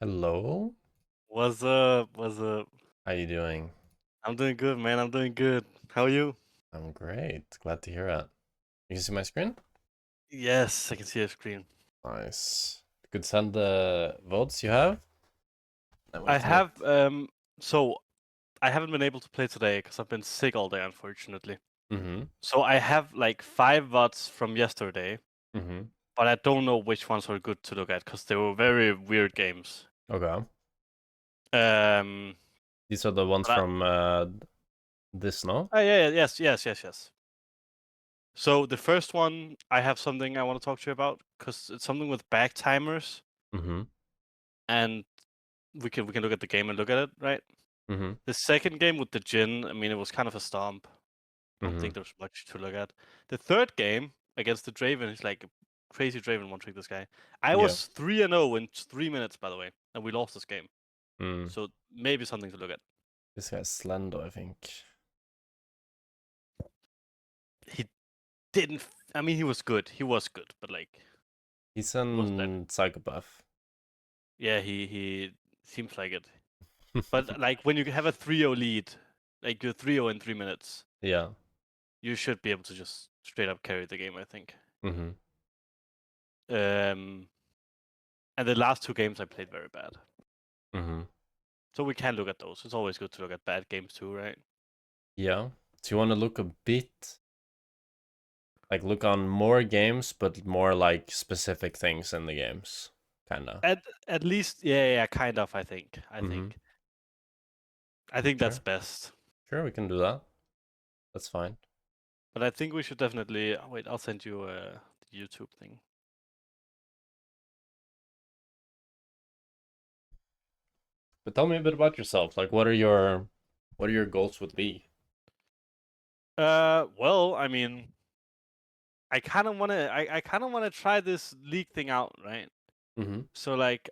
Hello. What's up? What's up? How you doing? I'm doing good, man. I'm doing good. How are you? I'm great. Glad to hear it. You can see my screen? Yes, I can see your screen. Nice. You could send the votes you have, then we I can look. have so I haven't been able to play today because I've been sick all day, unfortunately. Mm-hmm. So I have like 5 VODs from yesterday, Mm-hmm. but I don't know which ones are good to look at because they were very weird games. Okay. Um, These are the ones but from this, no? yes. So the first one, I have something I want to talk to you about because it's something with back timers, Mm-hmm. and we can look at the game and look at it, right? Mm-hmm. The second game with the Jhin, I mean, it was kind of a stomp. I don't Mm-hmm. think there's much to look at. The third game against the Draven is like a crazy Draven one trick this guy. I Yeah. was 3-0 in 3 minutes, by the way, and we lost this game. Mm. So maybe something to look at. This guy's Slendo, I think. He didn't. I mean, he was good. He was good, but like, He's he wasn't that. an psychopath. Yeah, he seems like it. But like, when you have a 3-0 lead, like you're 3-0 in 3 minutes, Yeah. you should be able to just straight up carry the game, I think. Mm-hmm. Um, and the last 2 games I played very bad. Mm-hmm. So we can look at those. It's always good to look at bad games too, right? Yeah. Do you want to look a bit look on more games, but more like specific things in the games? Kinda. At least, yeah, kind of. I think. Mm-hmm. I think that's Sure. best. Sure, we can do that. That's fine. But I think we should definitely wait. I'll send you the YouTube thing. But tell me a bit about yourself. Like, what are your goals would be? Well, I mean, I kind of wanna try this league thing out, right? Mm-hmm. So like,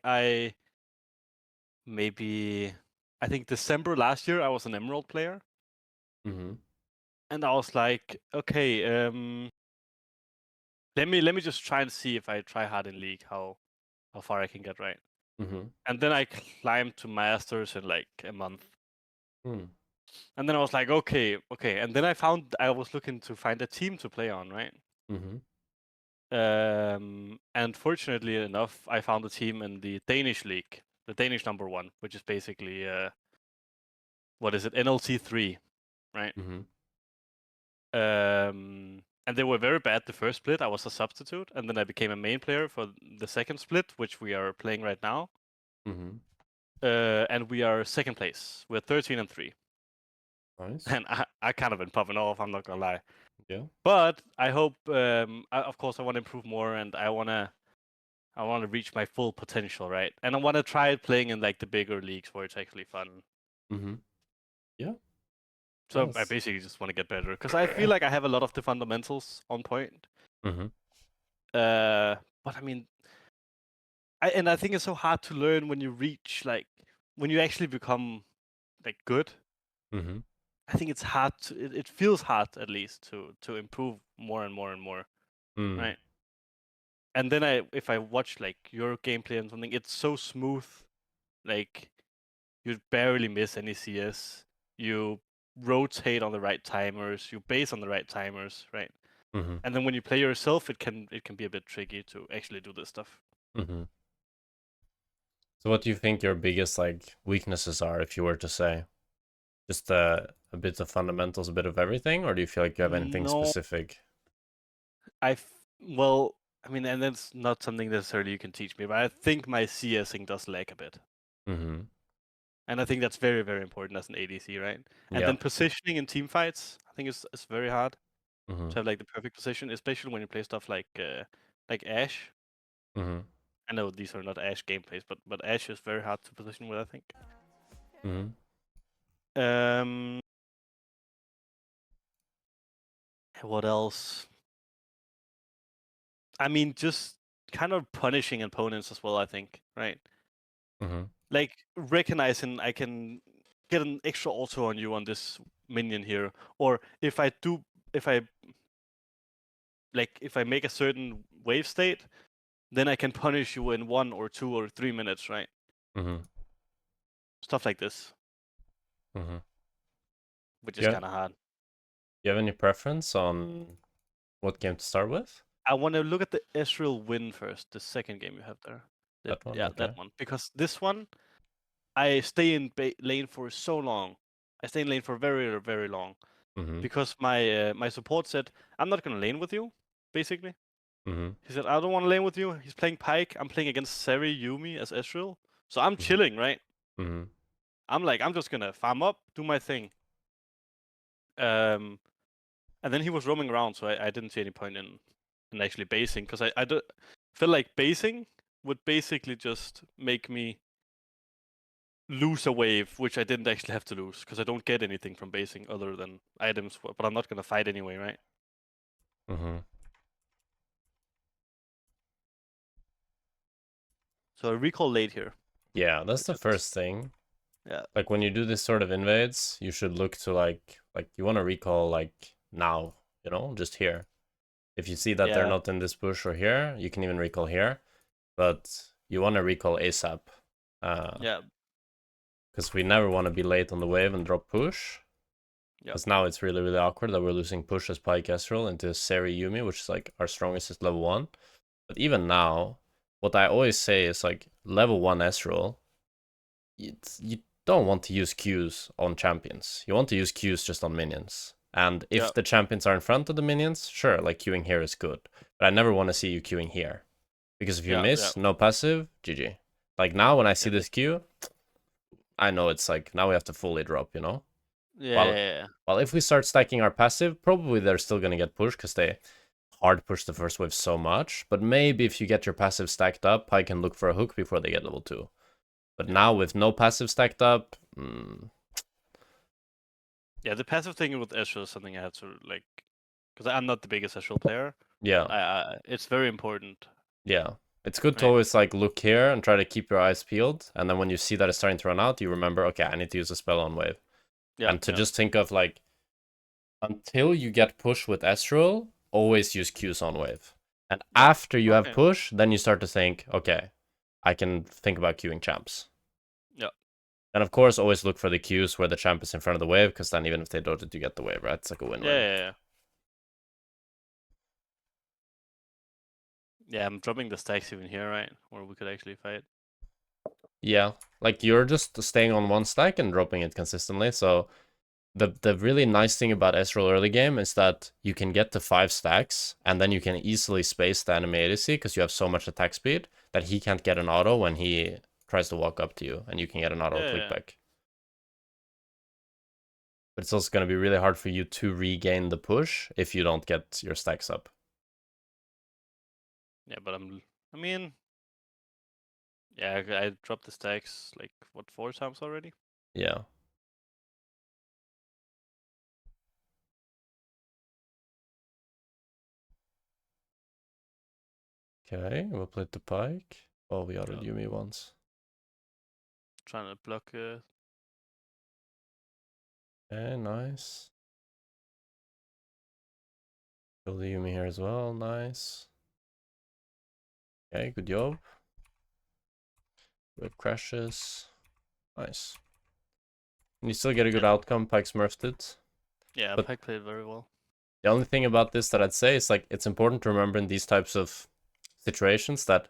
maybe, I think December last year I was an Emerald player, Mm-hmm. and I was like, okay, let me just try and see if I try hard in league how far I can get, right? Mm-hmm. And then I climbed to masters in like a month. Mm. And then I was like, okay. And then I was looking to find a team to play on, right? Mm-hmm. And fortunately enough, I found a team in the Danish league, the Danish number one, which is basically what is it, NLT3, right? Mm-hmm. And they were very bad the first split. I was a substitute, and then I became a main player for the second split, which we are playing right now. Mm-hmm. And we are second place. We're 13-3. Nice. And I kind of been popping off, I'm not gonna lie. Yeah. But I hope, of course, I want to improve more, and I want to reach my full potential, right? And I want to try playing in like the bigger leagues where it's actually fun. Mm-hmm. Yeah. So I Yes. basically just want to get better because I feel like I have a lot of the fundamentals on point. Mm-hmm. But I mean, I think it's so hard to learn when you reach like when you actually become like good. Mm-hmm. I think it's hard to it feels hard at least to improve more and more and more, Mm. right? And then if I watch like your gameplay and something, it's so smooth. Like you barely miss any CS. You rotate on the right timers. You base on the right timers, right? Mm-hmm. And then when you play yourself, it can be a bit tricky to actually do this stuff. Mm-hmm. So what do you think your biggest weaknesses are, if you were to say? Just a bit of fundamentals, a bit of everything, or do you feel like you have anything No, specific? well, I mean, and that's not something necessarily you can teach me, but I think my CSing does lag a bit. Mm-hmm. And I think that's very, very important as an ADC, right? And Yeah. then positioning in team fights, I think is very hard Mm-hmm. to have like the perfect position, especially when you play stuff like Ashe. Mm-hmm. I know these are not Ashe gameplays, but Ashe is very hard to position with, I think. Mm-hmm. Um, what else? I mean, just kind of punishing opponents as well, I think, right? Mm-hmm. Like recognizing I can get an extra auto on you on this minion here, or if I if I make a certain wave state, then I can punish you in 1 or 2 or 3 minutes, right? Mm-hmm. Stuff like this, Mm-hmm. which is Yeah. kind of hard. You have any preference on what game to start with? I want to look at the Ezreal win first, the second game you have there. That one, Yeah, that okay. one. Because this one, I stay in lane for so long. I stay in lane for very, very long. Mm-hmm. Because my support said, I'm not going to lane with you, basically. Mm-hmm. He said, I don't want to lane with you. He's playing Pyke. I'm playing against Seri, Yumi as Ezreal. So I'm Mm-hmm. chilling, right? Mm-hmm. I'm like, I'm just going to farm up, do my thing. And then he was roaming around, so I didn't see any point in actually basing. Because I feel like basing would basically just make me lose a wave, which I didn't actually have to lose. Because I don't get anything from basing other than items. But I'm not going to fight anyway, right? Mm-hmm. So I recall late here. Yeah, that's Like the first thing. yeah. Like when you do this sort of invades, you should look to like you want to recall like now, just here. If you see that they're Yeah. not in this bush or here, you can even recall here, but you want to recall ASAP. Yeah. Because we never want to be late on the wave and drop push. Yeah. Because now it's really, really awkward that we're losing push as Pyke Ezreal into Seri Yumi, which is like our strongest is level 1. But even now, what I always say is like level 1 Ezreal, you don't want to use Qs on champions. You want to use Qs just on minions. And Yeah. if the champions are in front of the minions, sure, like queuing here is good. But I never want to see you queuing here. Because if you Yeah. Yeah. miss, no passive, GG. Like now when I see Yeah. this queue, I know it's like now we have to fully drop. While Yeah. while if we start stacking our passive, probably they're still gonna get pushed because they hard push the first wave so much. But maybe if you get your passive stacked up, I can look for a hook before they get level 2. But now with no passive stacked up, Yeah, the passive thing with Ezreal is something I have to like, because I'm not the biggest Ezreal player, yeah, but it's very important, yeah. It's good to right? always like look here and try to keep your eyes peeled. And then when you see that it's starting to run out, you remember, okay, I need to use a spell on wave. Yeah, And to yeah, just think of like until you get push with Ezreal, always use Qs on wave. And yeah. after you have Okay. push, then you start to think, okay, I can think about queuing champs. Yeah, And of course, always look for the queues where the champ is in front of the wave, because then even if they dodge it, you get the wave, right? It's like a yeah, win-win. yeah, yeah. Yeah, I'm dropping the stacks even here, right? Or we could actually fight. Yeah, like you're just staying on one stack and dropping it consistently. So the really nice thing about Ezreal early game is that you can get to 5 stacks, and then you can easily space the enemy ADC because you have so much attack speed that he can't get an auto when he tries to walk up to you, and you can get an auto Yeah, click yeah, back. But it's also going to be really hard for you to regain the push if you don't get your stacks up. yeah. But I mean, yeah, I dropped the stacks like what 4 times already. Yeah. Okay, we'll play the Pyke. Oh, we outed Yeah, Yumi once. trying to block. Okay, nice. Kill the Yumi here as well, nice. Okay, good job. Wave crashes. Nice. And you still get a good Yeah, outcome, Pyke smurfed it. yeah. But Pyke played very well. the only thing about this that I'd say is like it's important to remember in these types of situations that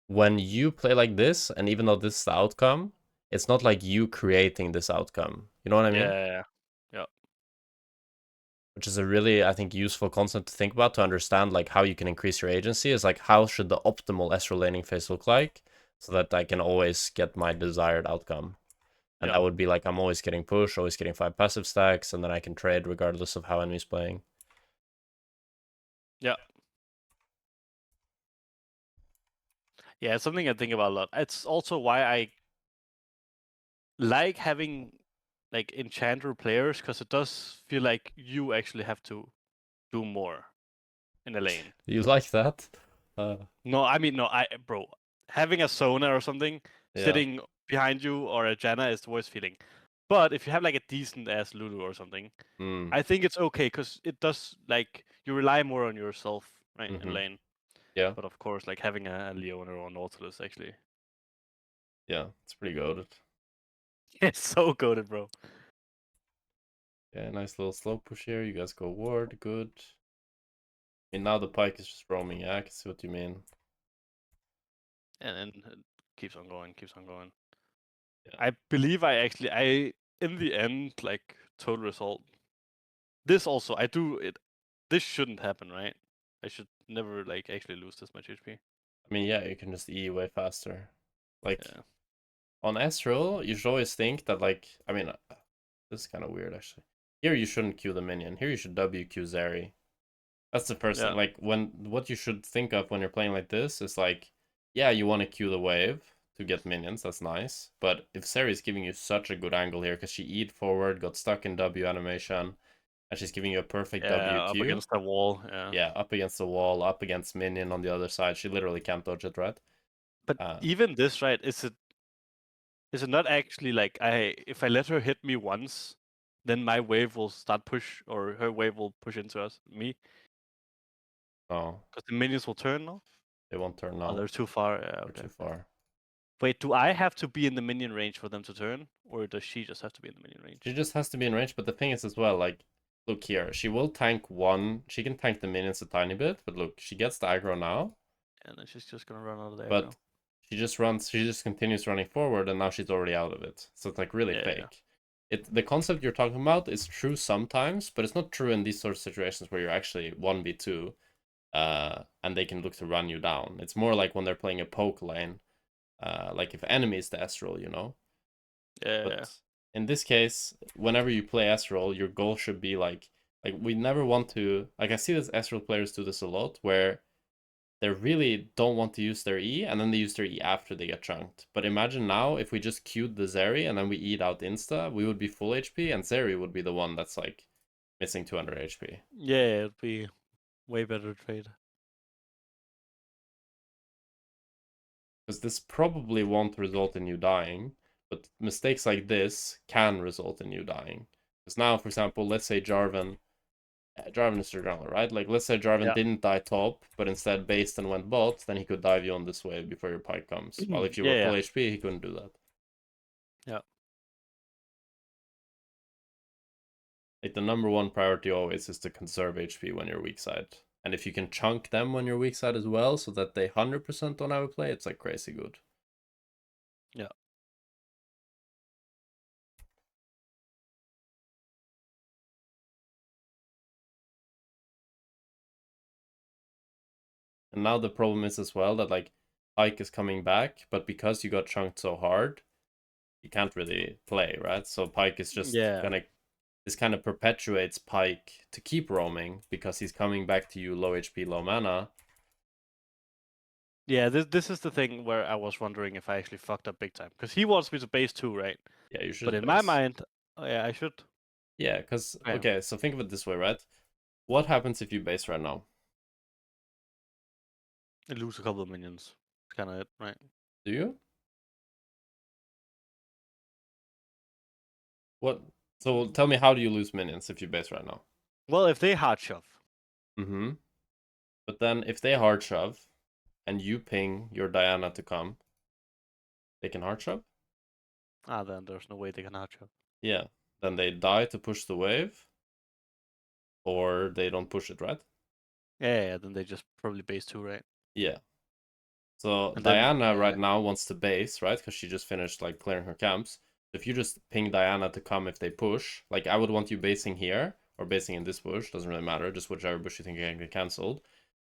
when you play like this, and even though this is the outcome, it's not like you creating this outcome. You know what I Yeah, mean? yeah, yeah. Which is a really, I think, useful concept to think about to understand like how you can increase your agency is like how should the optimal Ezreal laning phase look like so that I can always get my desired outcome. And Yeah. that would be like I'm always getting push, always getting 5 passive stacks, and then I can trade regardless of how enemy's playing. Yeah. Yeah, it's something I think about a lot. It's also why I like having like enchanter players because it does feel like you actually have to do more in a lane. You like that? No, I mean no, bro, having a Sona or something Yeah. sitting behind you or a Janna is the worst feeling. But if you have like a decent ass Lulu or something, Mm. I think it's okay because it does like you rely more on yourself, right, in Mm-hmm. lane. Yeah. But of course, like having a Leona or Nautilus actually Yeah, it's pretty goated. It's so goated, bro. Yeah, nice little slow push here. You guys go ward, good. I mean, now the pike is just roaming. Yeah, I can see what you mean. And it keeps on going, keeps on going. Yeah. I believe I in the end, like, total result. This also, I do it. This shouldn't happen, right? I should never, like, actually lose this much HP. I mean, yeah, you can just E way faster. Like, Yeah. on Ezreal, you should always think that, like, I mean, this is kind of weird, actually. Here, you shouldn't Q the minion. Here, you should WQ Zeri. That's the first thing. Yeah. Like, what you should think of when you're playing like this is, like, yeah, you want to Q the wave to get minions. That's nice. But if Zeri is giving you such a good angle here, because she E'd forward, got stuck in W animation, and she's giving you a perfect Yeah, up WQ. against the wall. Yeah. Yeah, up against the wall, up against minion on the other side. She literally can't dodge it, right? But even this, right? Is it not actually like if I let her hit me once, then my wave will start push, or her wave will push into me? Oh, Because the minions will turn now? they won't turn Oh, now. they're too far. Yeah, They're okay. too far. Wait, do I have to be in the minion range for them to turn? Or does she just have to be in the minion range? She just has to be in range, but the thing is as well, like, look here. She will tank one. She can tank the minions a tiny bit, but look, she gets the aggro now. And then she's just gonna run out of the But aggro. she just continues running forward, and now she's already out of it. So it's like really Yeah. fake. The concept you're talking about is true sometimes, but it's not true in these sort of situations where you're actually 1v2, and they can look to run you down. It's more like when they're playing a poke lane, like if enemy is the Ezreal, you know? Yeah. But in this case, whenever you play Ezreal, your goal should be like we never want to, like, I see this Ezreal players do this a lot, where they really don't want to use their E, and then they use their E after they get chunked. But imagine now if we just queued the Zeri and then we E'd out insta, we would be full HP, and Zeri would be the one that's like missing 200 HP. Yeah, it'd be way better trade. Because this probably won't result in you dying, but mistakes like this can result in you dying. Because now, for example, let's say Jarvan is your jungler, right? Like, let's say Jarvan Yeah. didn't die top, but instead based and went bot, then he could dive you on this wave before your pike comes. While if you were Yeah. full HP, he couldn't do that. Yeah. Like, the number one priority always is to conserve HP when you're weak side. And if you can chunk them when you're weak side as well, so that they 100% don't have a play, it's like crazy good. Yeah. And now the problem is as well that, like, Pike is coming back, but because you got chunked so hard, you can't really play, right? So Pike is just gonna, this kind of perpetuates Pike to keep roaming because he's coming back to you low HP, low mana. Yeah, this is the thing where I was wondering if I actually fucked up big time. Because he wants me to base 2, right? Yeah, you should But base. in my mind, oh yeah, I should. Yeah, because, Yeah. okay, so think of it this way, right? What happens if you base right now? I lose a couple of minions. Kind of it, right? Do you? What? So tell me, how do you lose minions if you base right now? Well, if they hard shove. Mm-hmm. But then if they hard shove and you ping your Diana to come, they can hard shove? Then there's no way they can hard shove. Yeah. Then they die to push the wave, or they don't push it, right? Yeah, then they just probably base 2, right? Yeah. So And then, Diana right now wants to base, right? Because she just finished like clearing her camps. If you just ping Diana to come if they push, like I would want you basing here or basing in this bush, doesn't really matter, just whichever bush you think can get cancelled.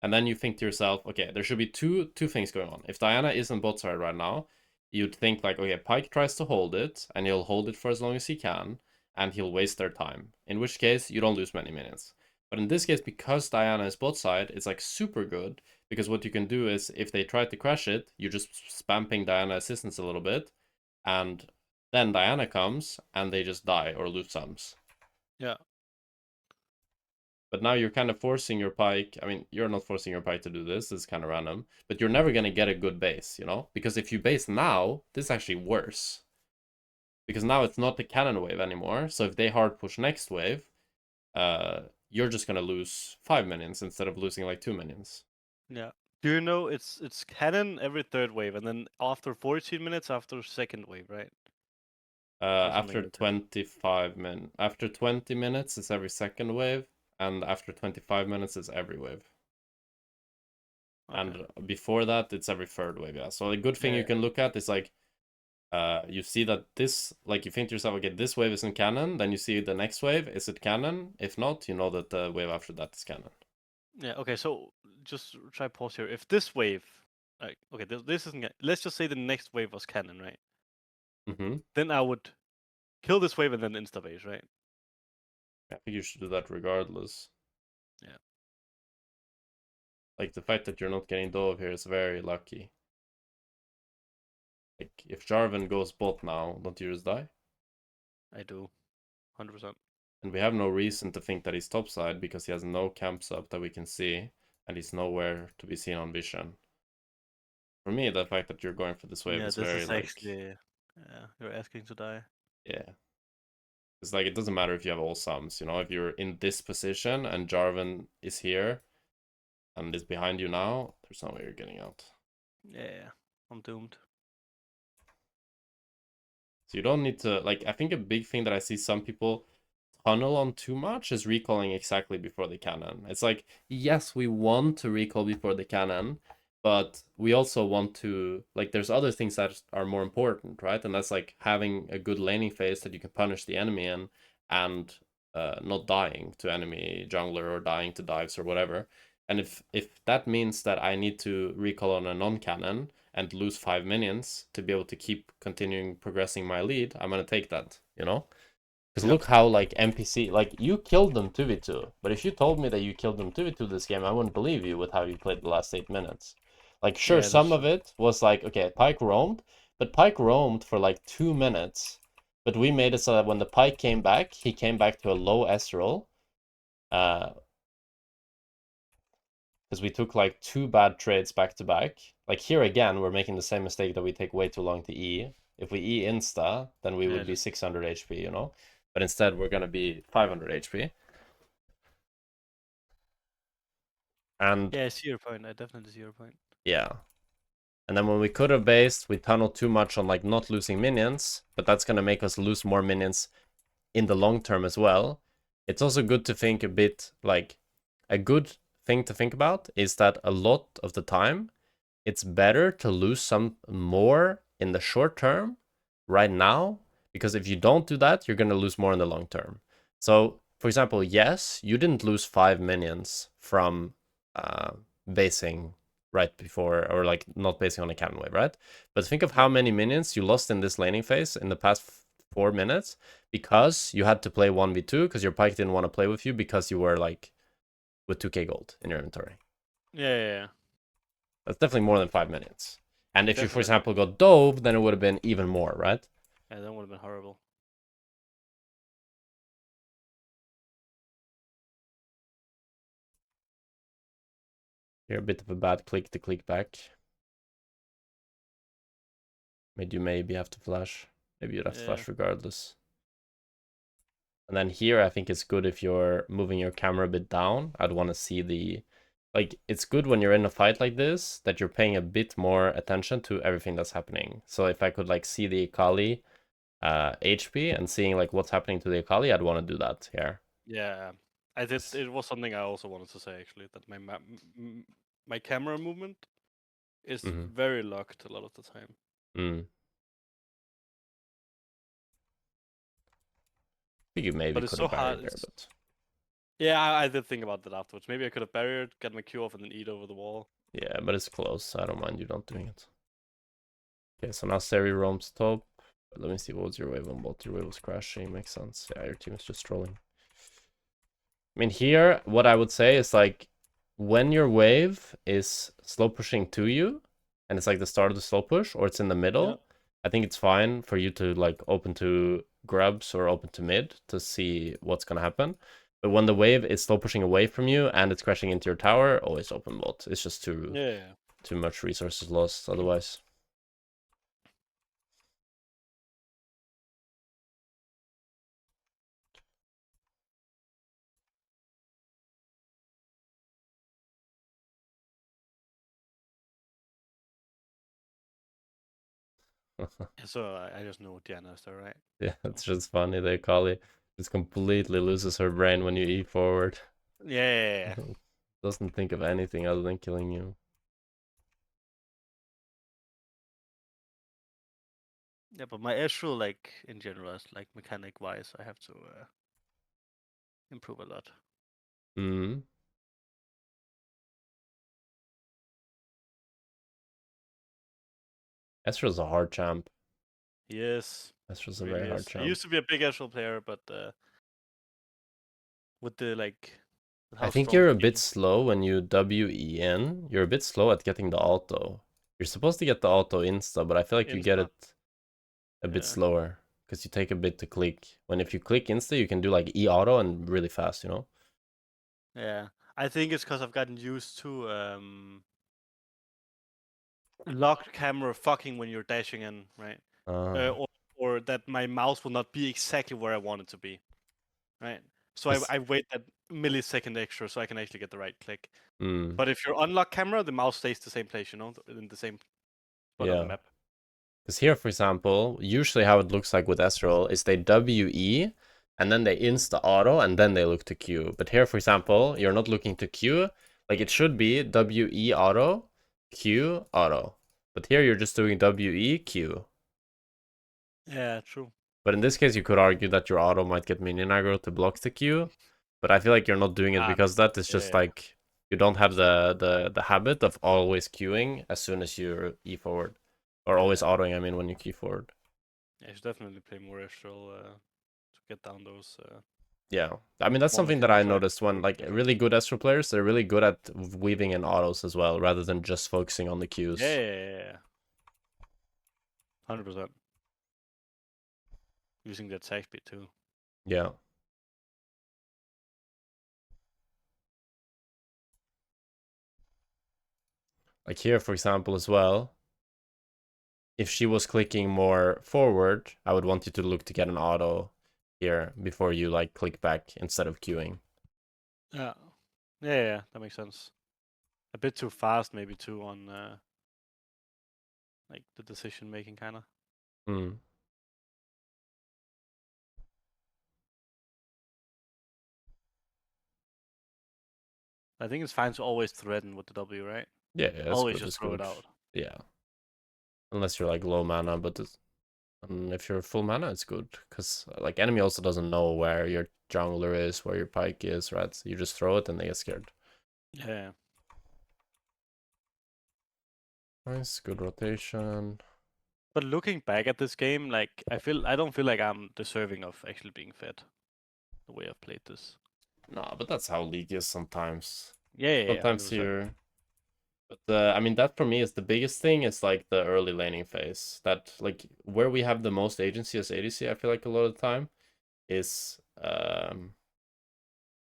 And then you think to yourself, okay, there should be two things going on. If Diana is on bot side right now, you'd think like, okay, Pike tries to hold it, and he'll hold it for as long as he can, and he'll waste their time. In which case, you don't lose many minutes. But in this case, because Diana is bot side, it's like super good, because what you can do is, if they try to crash it, you just spam ping Diana assistance a little bit, and then Diana comes, and they just die or lose sums. Yeah. But now you're kind of forcing your Pike. I mean, you're not forcing your Pike to do this. It's kind of random. But you're never going to get a good base, you know? Because if you base now, this is actually worse. Because now it's not the cannon wave anymore. So if they hard push next wave, you're just going to lose 5 minions instead of losing like 2 minions. Yeah. Do you know it's cannon every third wave, and then after 14 minutes after second wave, right? Or something After like that. 20 minutes, it's every second wave, and after 25 minutes, it's every wave. Okay. And before that, it's every third wave. Yeah. So a good thing Yeah. you can look at is like, you see that this, like you think to yourself, okay, this wave isn't canon. Then you see the next wave, is it canon? If not, you know that the wave after that is canon. Yeah. Okay. So just try pause here. If this wave, like, okay, this isn't. Let's just say the next wave was cannon, right? Mm-hmm. Then I would kill this wave and then insta base, right? I think you should do that regardless. Yeah. Like the fact that you're not getting Dove here is very lucky. Like if Jarvan goes bot now, don't you just die? I do, 100%. And we have no reason to think that he's topside because he has no camps up that we can see, and he's nowhere to be seen on vision. For me, the fact that you're going for this wave Yeah, is this very is like, actually. Yeah, you're asking to die. yeah. It's like it doesn't matter if you have all sums, you know, if you're in this position and Jarvan is here and is behind you now, there's no way you're getting out. Yeah, I'm doomed. So you don't need to, like, I think a big thing that I see some people tunnel on too much is recalling exactly before the cannon. It's like, yes, we want to recall before the cannon, but we also want to, like, there's other things that are more important, right? And that's like having a good laning phase that you can punish the enemy in and not dying to enemy jungler or dying to dives or whatever. And if that means that I need to recall on a non-cannon and lose 5 minions to be able to keep continuing progressing my lead, I'm gonna take that, you know? Because Yep. look how, like, NPC, like, you killed them 2v2. But if you told me that you killed them 2v2 this game, I wouldn't believe you with how you played the last 8 minutes. Like, sure, Yeah, that's some of true. it was like, okay, Pyke roamed, but Pyke roamed for like 2 minutes. But we made it so that when the Pyke came back, he came back to a low Ezreal. Because we took like 2 bad trades back to back. Like here again, we're making the same mistake that we take way too long to E. If we E insta, then we Yeah, would be just 600 HP, you know? But instead, we're gonna be 500 HP. And yeah, I see your point. I definitely see your point. yeah. And then when we could have based, we tunneled too much on like not losing minions, but that's gonna make us lose more minions in the long term as well. It's also good to think a bit like a good thing to think about is that a lot of the time it's better to lose some more in the short term right now, because if you don't do that, you're going to lose more in the long term. So, for example, yes, you didn't lose 5 minions from basing right before, or like not basing on a cannon wave, right? But think of how Yep. many minions you lost in this laning phase in the past 4 minutes because you had to play 1v2 because your Pyke didn't want to play with you because you were like with 2k gold in your inventory. Yeah. That's definitely more than 5 minutes. And if you, for Definitely. example, got Dove, then it would have been even more, right? Yeah, that would have been horrible. You're a bit of a bad click to click back. Maybe you maybe have to flash. Maybe you'd have to Yeah. flash regardless. And then here, I think it's good if you're moving your camera a bit down. I'd want to see the... Like, it's good when you're in a fight like this that you're paying a bit more attention to everything that's happening. So if I could, like, see the Akali HP and seeing, like, what's happening to the Akali, I'd want to do that here. Yeah. I did. It was something I also wanted to say actually, that my camera movement is Mm-hmm. very locked a lot of the time. Mm. I think you maybe But it's could so have hard. barried there, but... Yeah, I did think about that afterwards. Maybe I could have barriered, get my Q off, and then eat over the wall. Yeah, but it's close. I don't mind you not doing it. Okay, so now Seri roams top. Let me see, what was your wave on bot? Your wave was crashing, makes sense. Yeah, your team is just trolling. I mean, here, what I would say is like, when your wave is slow pushing to you, and it's like the start of the slow push, or it's in the Yeah. middle, I think it's fine for you to like open to grubs or open to mid to see what's gonna happen. But when the wave is slow pushing away from you and it's crashing into your tower, always open bot. It's just Yeah. too much resources lost otherwise. So I just know Diana is there, right? Yeah, it's just funny. They Kali just completely loses her brain when you E forward. Yeah. Doesn't think of anything other than killing you. Yeah, but my Ezreal, like in general, is like mechanic wise, I have to improve a lot. Hmm. Ezreal's a hard champ. He is, Ezreal's a really very hard is. I champ. used to be a big Ezreal player, but with the like, with I how think strong you're the a bit game. slow when you WE in. You're a bit slow at getting the auto. You're supposed to get the auto insta, but I feel like you get Insta. it a bit Yeah. slower because you take a bit to click. When if you click insta, you can do like E auto and really fast, you know? Yeah. I think it's because I've gotten used to locked camera fucking when you're dashing in, right? Uh, Or that my mouse will not be exactly where I want it to be, right? So cause, I wait that millisecond extra so I can actually get the right click. mm, But if you're unlocked camera, the mouse stays the same place, you know, in the same spot on the yeah. map. Because here, for example, usually how it looks like with Ezreal is they WE and then they insta auto and then they look to Q. But here, for example, you're not looking to Q. Like it should be WE auto, Q auto. But here you're just doing WE Q. Yeah, true. But in this case, you could argue that your auto might get minion aggro to block the Q. But I feel like you're not doing it Ah, because that is just yeah, like you don't have it's not. the habit of always queuing as soon as you E forward. Or always Yeah, autoing, I mean, when you key forward. yeah, you should definitely play more Astral to get down those Yeah, I mean that's mono something that I kills, right? noticed when Make a like really difference. good Astro players, they're really good at weaving in autos as well, rather than just focusing on the Yeah, Qs. yeah, yeah, 100%. Using that attack speed too. Yeah, like here for example as well. If she was clicking more forward, I would want you to look to get an auto here before you like click back instead of queuing. Yeah, yeah, that makes sense. A bit too fast, maybe too on like the decision making, kind of. Hmm. I think it's fine to always threaten with the W, right? Yeah, yeah, that's Always good. just That's throw it good. out. Yeah, unless you're like low mana, but if you're full mana, it's good because like enemy also doesn't know where your jungler is, where your pike is, right? So you just throw it and they get scared. Yeah. Nice, good rotation. But looking back at this game, like I don't feel like I'm deserving of actually being fed the way I've played this. Nah, but that's how League is sometimes. Yeah, Sometimes 100%. you're. But I mean, that for me is the biggest thing. Is like the early laning phase. That like where we have the most agency as ADC. I feel like a lot of the time is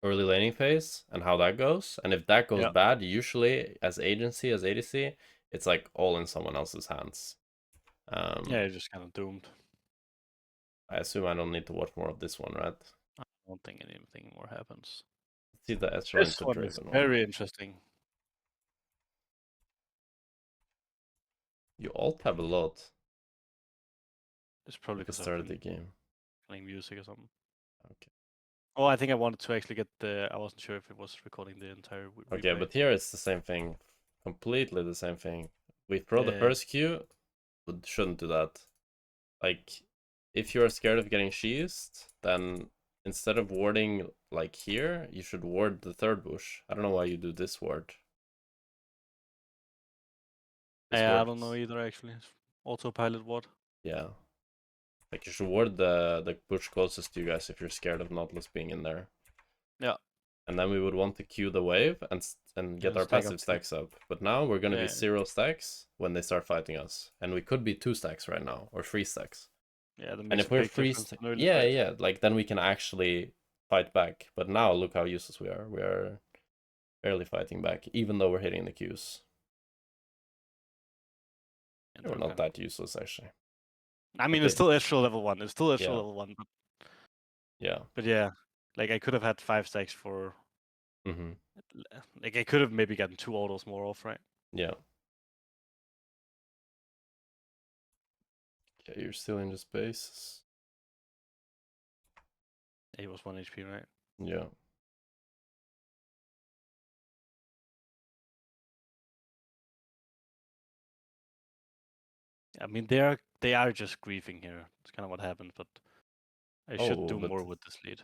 early laning phase and how that goes. And if that goes Yeah. bad, usually as agency as ADC, it's like all in someone else's hands. Yeah, Um, you're just kind of doomed. I assume I don't need to watch more of this one, right? I don't think anything more happens. Let's see the Ezreal This into one is Draven one. very interesting. You alt tab a lot It's probably at the because I've start of the been game. playing music or something. Okay. Oh, I think I wanted to actually get the. I wasn't sure if it was recording the entire Okay, replay. but here it's the same thing. Completely the same thing. We throw the Yeah, first Q, but shouldn't do that. Like, if you're scared of getting sheezed, then instead of warding like here, you should ward the third bush. I don't know why you do this ward. This I ward don't know is, either actually. Autopilot what? yeah. Like you should ward the bush closest to you guys if you're scared of Nautilus being in there. Yeah, And then we would want to queue the wave and get and our stack up passive too. stacks up. But now we're gonna be Yeah, 0 stacks when they start fighting us, and we could be 2 stacks right now or 3 stacks. yeah, that And makes if a we're big difference in early yeah, fight. yeah, like then we can actually fight back. But now look how useless we are. We are barely fighting back, even though we're hitting the queues. And We're they're not kind of. that useless actually. I But mean, it's they, still Ezreal level one. It's still Ezreal yeah, level one. yeah, But yeah, like I could have had 5 stacks for. mm-hmm, Like I could have maybe gotten 2 autos more off, right? yeah. Okay, you're still in the space. He was 1 HP, right? Yeah. I mean, they are just griefing here. It's kind of what happened, but I should Oh, do but more with this lead.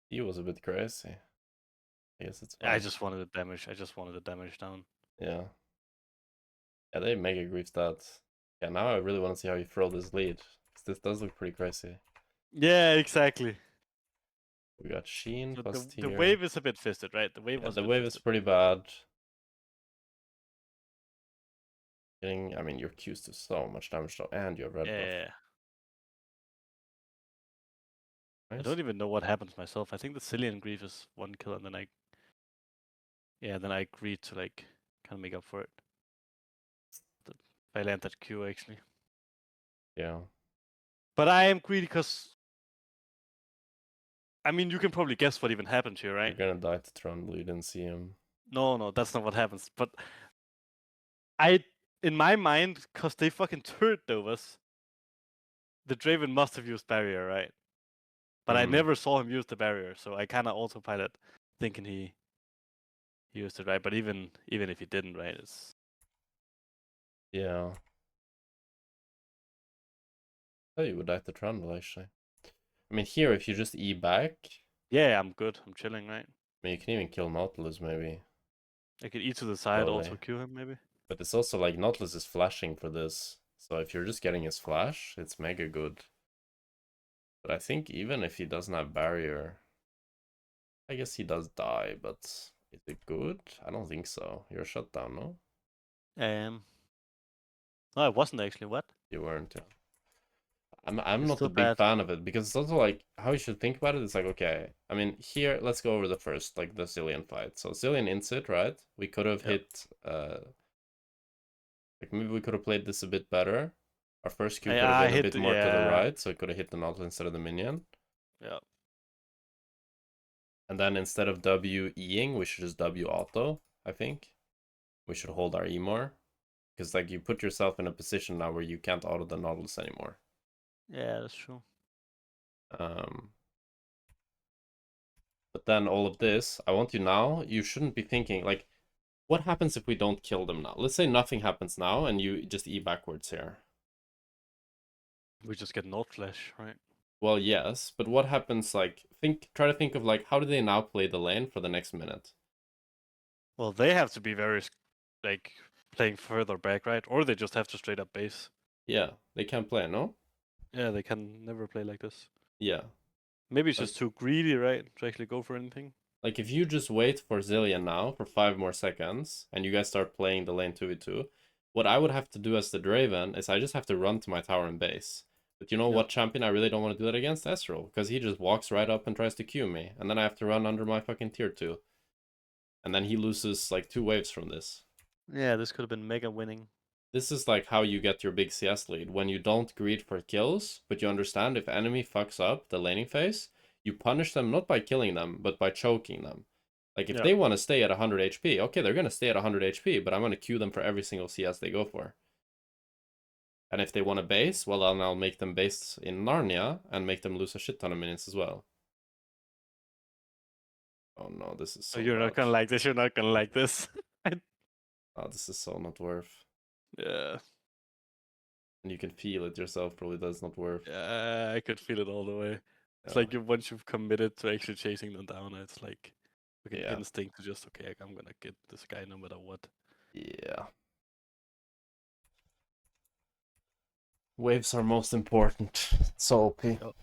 he was a bit crazy. I guess it's I fine. just wanted the damage. I just wanted the damage down. Yeah. Yeah, they mega griefed that. Yeah, now I really want to see how you throw this lead. 'Cause this does look pretty crazy. Yeah, exactly. We got Jhin So plus the tier. wave is a bit fisted, right? The wave Yeah, was a the bit wave is fisted. pretty bad. Getting, I mean, you're Q's to so much damage though, and you have red buff. Yeah. I Nice. don't even know what happens myself. I think the Cillian grief is 1 kill, and then I agreed to like kind of make up for it. If I land that Q actually. Yeah. But I am greedy because I mean you can probably guess what even happened here, You're right? gonna die to Trundle, you didn't see him. No, that's not what happens. But in my mind, cause they fucking turret dove us, the Draven must have used barrier, right? But I never saw him use the barrier, so I kind of autopilot thinking he used it, right? But even if he didn't, right, it's Yeah. Oh, you would die to Trundle, actually. I mean, here, if you just E back, yeah, I'm good. I'm chilling, right? I mean, you can even kill Nautilus, maybe. I could E to the side, also Slowly. Q him, maybe. But it's also like Nautilus is flashing for this. So if you're just getting his flash, it's mega good. But I think even if he doesn't have barrier, I guess he does die, but is it good? I don't think so. You're shut down, no? No, I wasn't actually. What? You weren't, yeah. I'm It's not a still big bad. fan of it because it's also like how you should think about it. It's like, okay, I mean, here let's go over the first, like the Zillion fight. So Zillion insit, right? We could have Yeah. hit like maybe we could have played this a bit better. Our first Q could have I been a hit bit more to the yeah. right, so it could have hit the Nautilus instead of the minion. Yeah. And then instead of W Eing, we should just W auto, I think. We should hold our E more. Because like you put yourself in a position now where you can't auto the Nautilus anymore. Yeah, that's true. Um But then all of this, I want you now, you shouldn't be thinking like what happens if we don't kill them now? Let's say nothing happens now and you just E backwards here. We just get Node Flash, right? Well, yes, but what happens like try to think of like how do they now play the lane for the next minute? Well, they have to be very like playing further back, right? Or they just have to straight up base. Yeah, they can't play, no? Yeah, they can never play like this. Yeah. Maybe it's Like just too greedy, right? To actually go for anything. like if you just wait for Zillion now for 5 more seconds and you guys start playing the lane 2v2, what I would have to do as the Draven is I just have to run to my tower and base. But you know Yeah. what champion I really don't want to do that against? Ezreal, because he just walks right up and tries to Q me, and then I have to run under my fucking tier 2. And then he loses like 2 waves from this. Yeah, this could have been mega winning. This is like how you get your big CS lead. When you don't greed for kills, but you understand if enemy fucks up the laning phase, you punish them not by killing them, but by choking them. Like if Yeah. they want to stay at 100 HP, okay, they're going to stay at 100 HP, but I'm going to queue them for every single CS they go for. And if they want to base, well, then I'll make them base in Narnia and make them lose a shit ton of minutes as well. Oh no, this is Oh, so you're not bad. gonna like this. You're not gonna like this. Oh, this is so not worth. Yeah. And you can feel it yourself, probably that's not worth. Yeah, I could feel it all the way. It's Yeah. like once you've committed to actually chasing them down, it's like fucking Yeah. instinct to just okay, I'm gonna get this guy no matter what. Yeah. Waves are most important. So OP. Yep.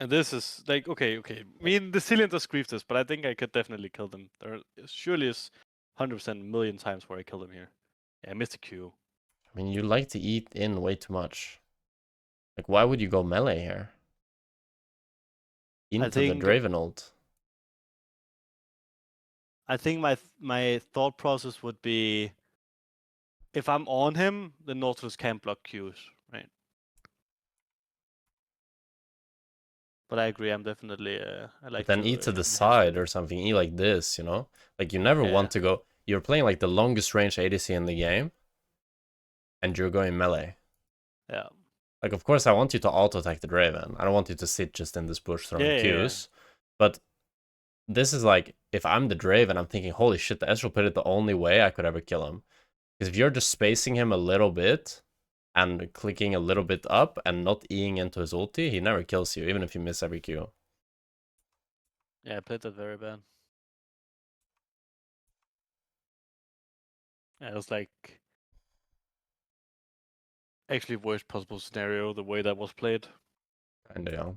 And this is like okay. I mean the Cillian does grief this, but I think I could definitely kill them. There surely is 100% million times where I kill them here. Yeah, I missed a Q. I mean, you like to eat in way too much. Like, why would you go melee here? I Into the think Draven ult. my thought process would be if I'm on him, the Nautilus can't block Qs, right? But I agree. I'm definitely I But like then to eat to the be hands side on. or something. Eat like this, you know? Like, you never Yeah. want to go... you're playing like the longest range ADC in the game, and you're going melee. Yeah. Like, of course, I want you to auto-attack the Draven. I don't want you to sit just in this bush throwing Yeah. Qs. But this is like, if I'm the Draven, I'm thinking, holy shit, the Ezreal put it the only way I could ever kill him. Because if you're just spacing him a little bit and clicking a little bit up and not Eing into his ulti, he never kills you, even if you miss every Q. Yeah, I played that very bad. Yeah, it was like actually worst possible scenario the way that was played. Kinda, yeah.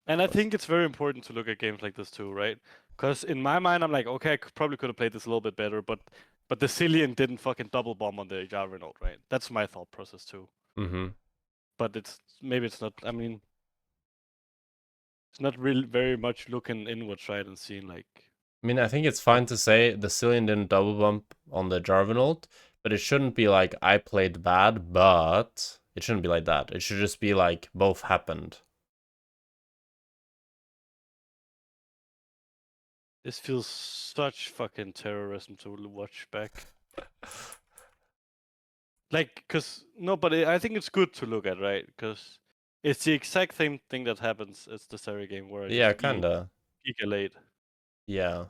And I think it's very important to look at games like this too, right? Because in my mind, I'm like, okay, probably could have played this a little bit better, but the Cillian didn't fucking double bomb on the Java node, right? That's my thought process too. Mm-hmm. But maybe it's not. I mean, it's not really very much looking inwards, right, and seeing like. I mean, I think it's fine to say the Cillian didn't double bump on the Jarvan ult, but it shouldn't be like I played bad, but it shouldn't be like that. It should just be like both happened. This feels such fucking terrorism to watch back. Like, I think it's good to look at, right? Because it's the exact same thing that happens as the Surrey game where I Yeah, just kinda. giga late. Yeah.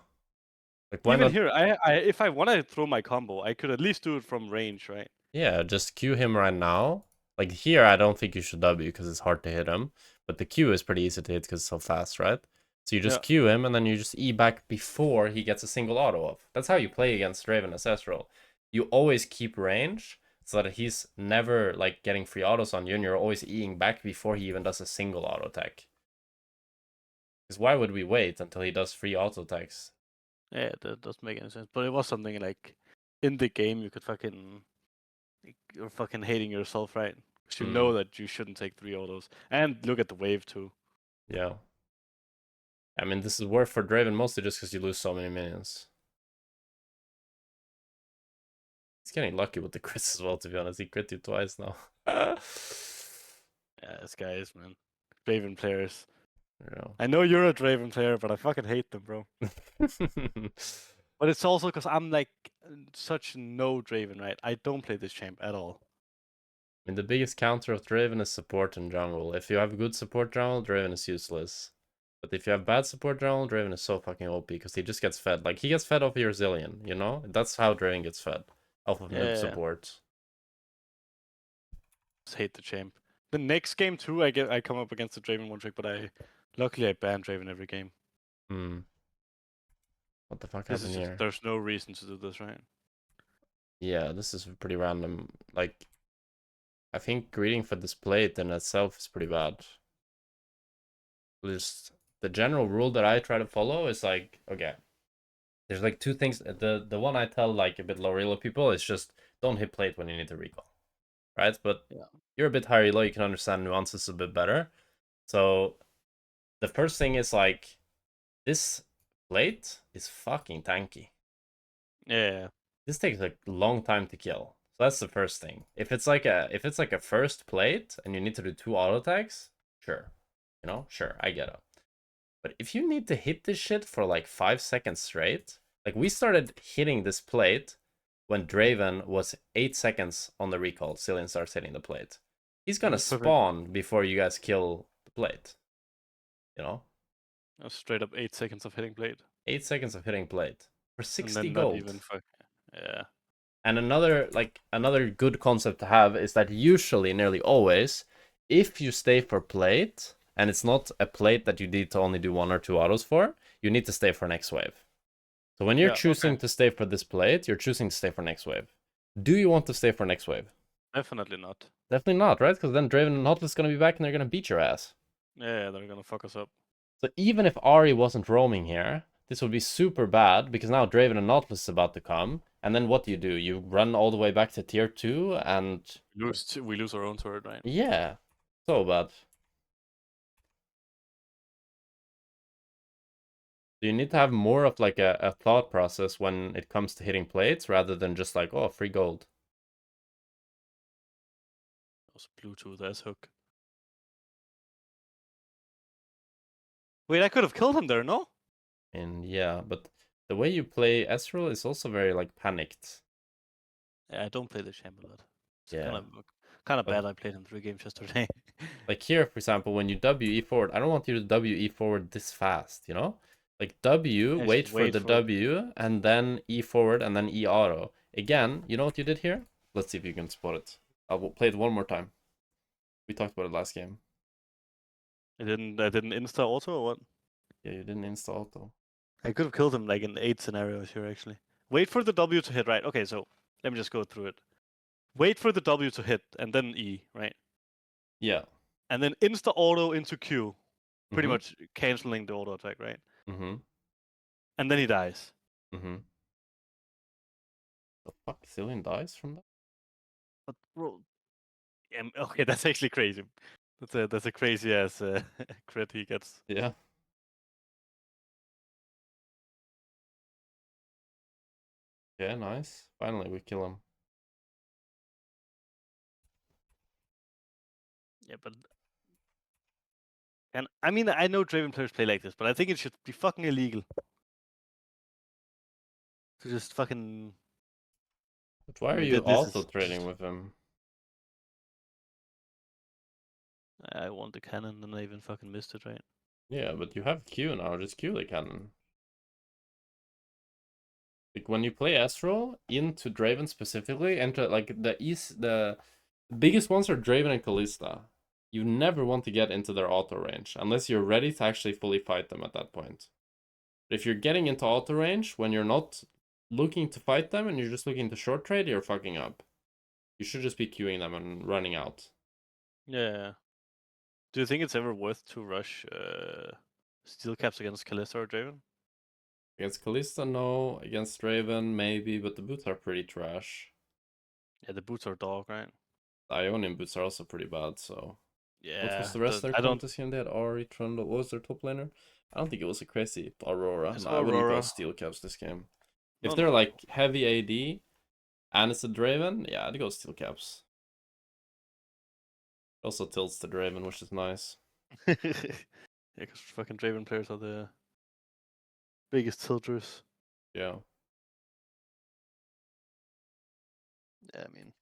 Like, why Even not? here, if I want to throw my combo, I could at least do it from range, right? Yeah, just Q him right now. Like, here, I don't think you should W because it's hard to hit him. But the Q is pretty easy to hit because it's so fast, right? So you Yeah. just Q him, and then you just E back before he gets a single auto off. That's how you play against Draven as Ezreal. You always keep range so that he's never, like, getting free autos on you, and you're always Eing back before he even does a single auto attack. Because why would we wait until he does free auto attacks? Yeah, that doesn't make any sense. But it was something like in the game you could you're fucking hating yourself, right? Because you know that you shouldn't take 3 autos. And look at the wave too. Yeah. I mean, this is worth for Draven mostly just because you lose so many minions. He's getting lucky with the crits as well, to be honest. He crit you twice now. Yeah, this guy is, man. Draven players. Yeah. I know you're a Draven player, but I fucking hate them, bro. But it's also because I'm like such no Draven, right? I don't play this champ at all. I mean, the biggest counter of Draven is support and jungle. If you have good support jungle, Draven is useless. But if you have bad support jungle, Draven is so fucking OP because he just gets fed. Like, he gets fed off your Zillion, you know? That's how Draven gets fed. Off of noob Yeah, support. just hate the champ. The next game too, I come up against the Draven one trick, but luckily I ban Draven every game. Hmm. What the fuck This is happened just here? there's no reason to do this, right? Yeah, this is pretty random. Like, I think greeting for this plate in itself is pretty bad. Just the general rule that I try to follow is like, okay, there's like two things. The one I tell like a bit low elo people is just don't hit plate when you need to recall, right? But Yeah. you're a bit higher elo, you can understand nuances a bit better. So the first thing is like this plate is fucking tanky. Yeah. This takes a long time to kill. So that's the first thing. If it's like a first plate and you need to do 2 auto attacks, sure. You know, sure, I get it. But if you need to hit this shit for like 5 seconds straight, like we started hitting this plate when Draven was 8 seconds on the recall, Cillian starts hitting the plate. He's gonna That's perfect. spawn before you guys kill the plate. You know? That's straight up 8 seconds of hitting blade. 8 seconds of hitting plate for And 60 then not gold. even fuck. Yeah. And another good concept to have is that usually, nearly always, if you stay for plate, and it's not a plate that you need to only do 1 or 2 autos for, you need to stay for next wave. So when you're Yeah, choosing okay. to stay for this plate, you're choosing to stay for next wave. Do you want to stay for next wave? Definitely not. Definitely not, right? Because then Draven and Nautilus is going to be back and they're going to beat your ass. Yeah, they're gonna fuck us up. So even if Ari wasn't roaming here, this would be super bad because now Draven and Nautilus is about to come. And then what do? You run all the way back to tier 2 and... We lose our own turret, right? Yeah, so bad. So you need to have more of like a thought process when it comes to hitting plates rather than just like, oh, free gold. Also Bluetooth as hook. Wait, I could have killed him there, no? And yeah, but the way you play Ezreal is also very like panicked. Yeah, I don't play the champ a lot. It's Yeah. kind of But bad. I played him 3 games yesterday. like here, for example, when you W E forward, I don't want you to W E forward this fast, you know? Like W, I wait should for wait the for. W, and then E forward, and then E auto. Again, you know what you did here? Let's see if you can spot it. I'll play it one more time. We talked about it last game. I didn't insta auto or what? Yeah, you didn't install auto. I could have killed him like in 8 scenarios here actually. Wait for the W to hit, right? Okay, so let me just go through it. Wait for the W to hit and then E, right? Yeah. And then insta auto into Q, pretty Mm-hmm. much canceling the auto attack, right? Mm-hmm. And then he dies. Mm-hmm. The fuck? Cillian dies from that? But bro, okay, that's actually crazy. That's a crazy ass crit he gets. Yeah. Yeah, nice. Finally, we kill him. Yeah, but and I mean I know Draven players play like this, but I think it should be fucking illegal to just fucking. But why I are mean you this also is trading just. with him? I want the cannon and I even fucking missed it, right? Yeah, but you have Q now. Just Q the cannon. Like when you play Ezreal into Draven specifically, enter like the biggest ones are Draven and Kalista. You never want to get into their auto range unless you're ready to actually fully fight them at that point. But if you're getting into auto range when you're not looking to fight them and you're just looking to short trade, you're fucking up. You should just be queuing them and running out. Yeah. Do you think it's ever worth to rush steel caps against Kalista or Draven? Against Kalista, no. Against Draven, maybe, but the boots are pretty trash. Yeah, the boots are dog, right? The Ionian boots are also pretty bad, so. What was Yeah, the rest of their I don't. contest here? They had Ari, Trundle. What was their top laner? I don't think it was a crazy Aurora. I No, saw I wouldn't go Aurora. steel caps this game. If No, they're no, like heavy AD and it's a Draven, yeah, I'd go steel caps. Also tilts the Draven, which is nice. no. Yeah, because fucking Draven players are the biggest tilters. Yeah. Yeah, I mean,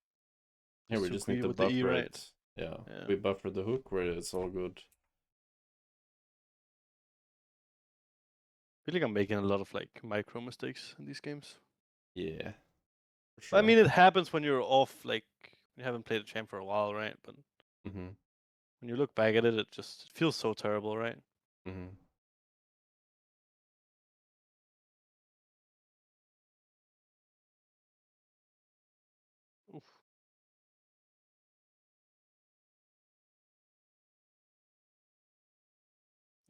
Here just we too just need greedy to with the E, buffer right? it. Yeah. Yeah. We buffer the hook where it's all good. I feel like I'm making a lot of like micro mistakes in these games. Yeah. For But I sure. mean, it happens when you're off, like you haven't played a champ for a while, right? But Mm-hmm. when you look back at it, it feels so terrible, right? Mm-hmm. Oof.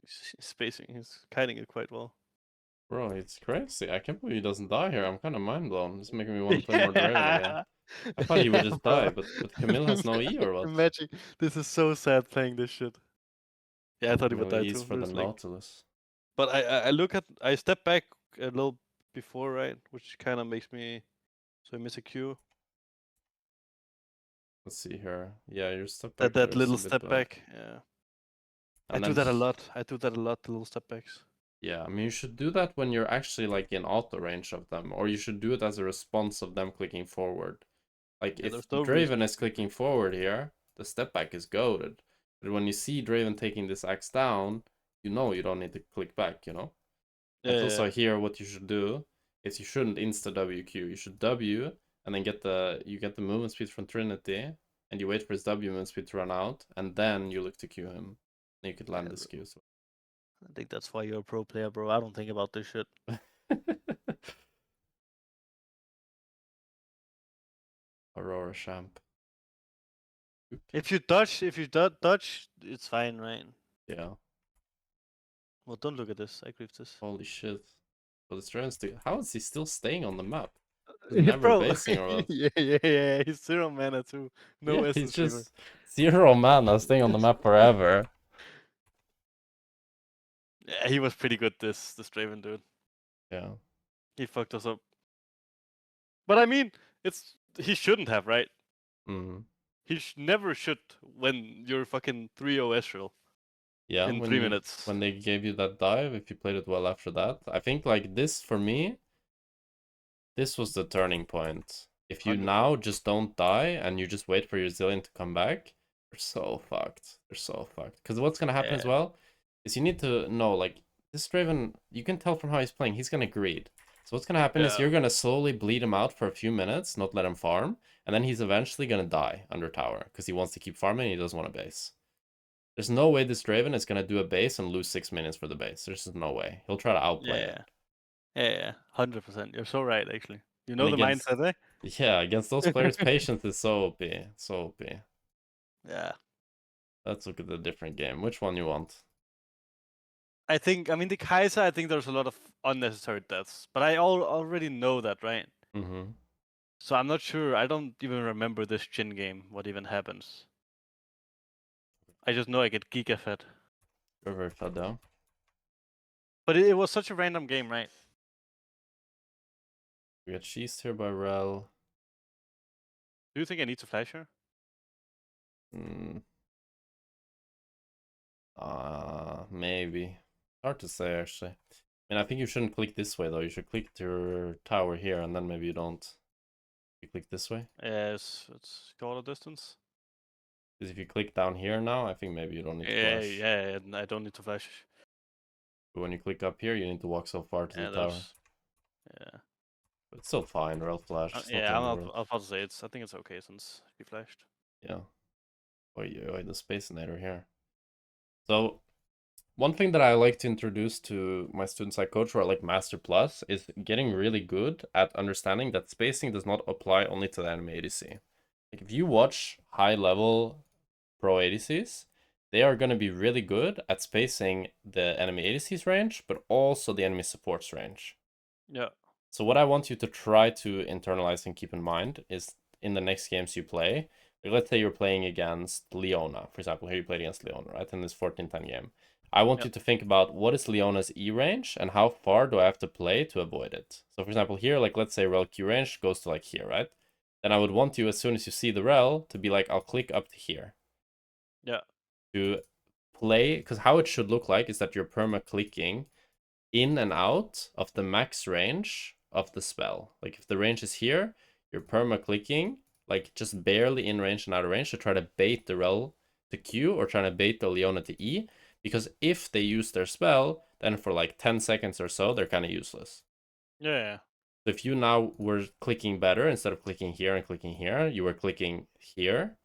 He's spacing, he's kiting it quite well. Bro, it's crazy. I can't believe he doesn't die here. I'm kind of mind blown. It's making me want to play more Draven again. Yeah, I thought he would yeah, just bro. die, but Camille has no E or what? Imagine this is so sad playing this shit. Yeah, I thought he would Camille die E is too. for the There's like, Nautilus. but I step back a little before, right, which kind of makes me so I miss a Q. Let's see here. Yeah, your step That back there is a little bit step bad. back. Yeah, I And do then, that a lot. I do that a lot. The little step backs. yeah, I mean, you should do that when you're actually like in auto range of them, or you should do it as a response of them clicking forward. Like Yeah, if there's no reason. Draven is clicking forward here, the step back is goaded. But when you see Draven taking this axe down, you know you don't need to click back, you know? Yeah, And yeah, also yeah. here what you should do is you shouldn't insta WQ. You should W and then get the movement speed from Trinity and you wait for his W movement speed to run out and then you look to Q him. And you could land this Q as I think that's why you're a pro player, bro. I don't think about this shit. well. Aurora Champ. If you dodge, it's fine, right? Yeah. Well, don't look at this. I grieve this. Holy shit. But it's strange. How is he still staying on the map? He's Yeah, never bro. basing or what? Yeah. He's 0 mana too. No Yeah, he's essence reaver. just 0 mana staying on the map forever. Yeah, he was pretty good. This Draven dude. Yeah. He fucked us up. But I mean, he shouldn't have, right? Mm. He never should when you're fucking 3-0 Ezreal. Yeah, in 3 minutes. when they gave you that dive, if you played it well after that. I think like this for me, this was the turning point. If you 100%. now just don't die and you just wait for your Zillion to come back, you're so fucked. They're so fucked. Because what's gonna happen as Yeah. well is you need to know like this Draven, you can tell from how he's playing, he's gonna greed. So what's gonna happen is Yeah. you're gonna slowly bleed him out for a few minutes, not let him farm, and then he's eventually gonna die under tower because he wants to keep farming and he doesn't want a base. There's no way this Draven is gonna do a base and lose 6 minions for the base. There's just no way. He'll try to outplay it. Yeah. Yeah. 100%. You're so right, actually. You And know the against mindset, eh? yeah, against those players, patience is so OP. So OP. Yeah. Let's look at the different game. Which one you want? I mean, the Kaiser, I think there's a lot of unnecessary deaths, but I already know that, right? Mm-hmm. So I'm not sure. I don't even remember this Jhin game, what even happens. I just know I get Giga fed. You're very fed down. But it was such a random game, right? We got cheesed here by Rel. Do you think I need to flash her? Mm. Maybe. Hard to say, actually. I mean, I think you shouldn't click this way, though. You should click to your tower here, and then maybe you don't. You click this way. Yes, it's go out of distance. Because if you click down here now, I think maybe you don't need to Yeah, flash. yeah, I don't need to flash. But when you click up here, you need to walk so far to the Yeah, tower. yeah. But it's still fine. Rel flash. It's not the Yeah, end of the world. I was about to say I think it's okay since he flashed. Yeah. Oh, yeah, the Spacinator here. So, one thing that I like to introduce to my students I coach, or like Master Plus, is getting really good at understanding that spacing does not apply only to the enemy ADC. Like if you watch high level pro ADCs, they are going to be really good at spacing the enemy ADC's range, but also the enemy support's range. Yeah. So what I want you to try to internalize and keep in mind is in the next games you play, like let's say you're playing against Leona, for example, here you played against Leona, right, in this 14-10 game. I want you to think about what is Leona's E range and how far do I have to play to avoid it. So for example, here, like let's say rel Q range goes to like here, right? Then I would want you, as soon as you see the rel, to be like, I'll click up to here. Yeah. To play, because how it should look like is that you're perma clicking in and out of the max range of the spell. Like if the range is here, you're perma clicking, like just barely in range and out of range to try to bait the rel to Q or trying to bait the Leona to E. Because if they use their spell, then for like 10 seconds or so, they're kind of useless. Yeah. So if you now were clicking better, instead of clicking here and clicking here, you were clicking here,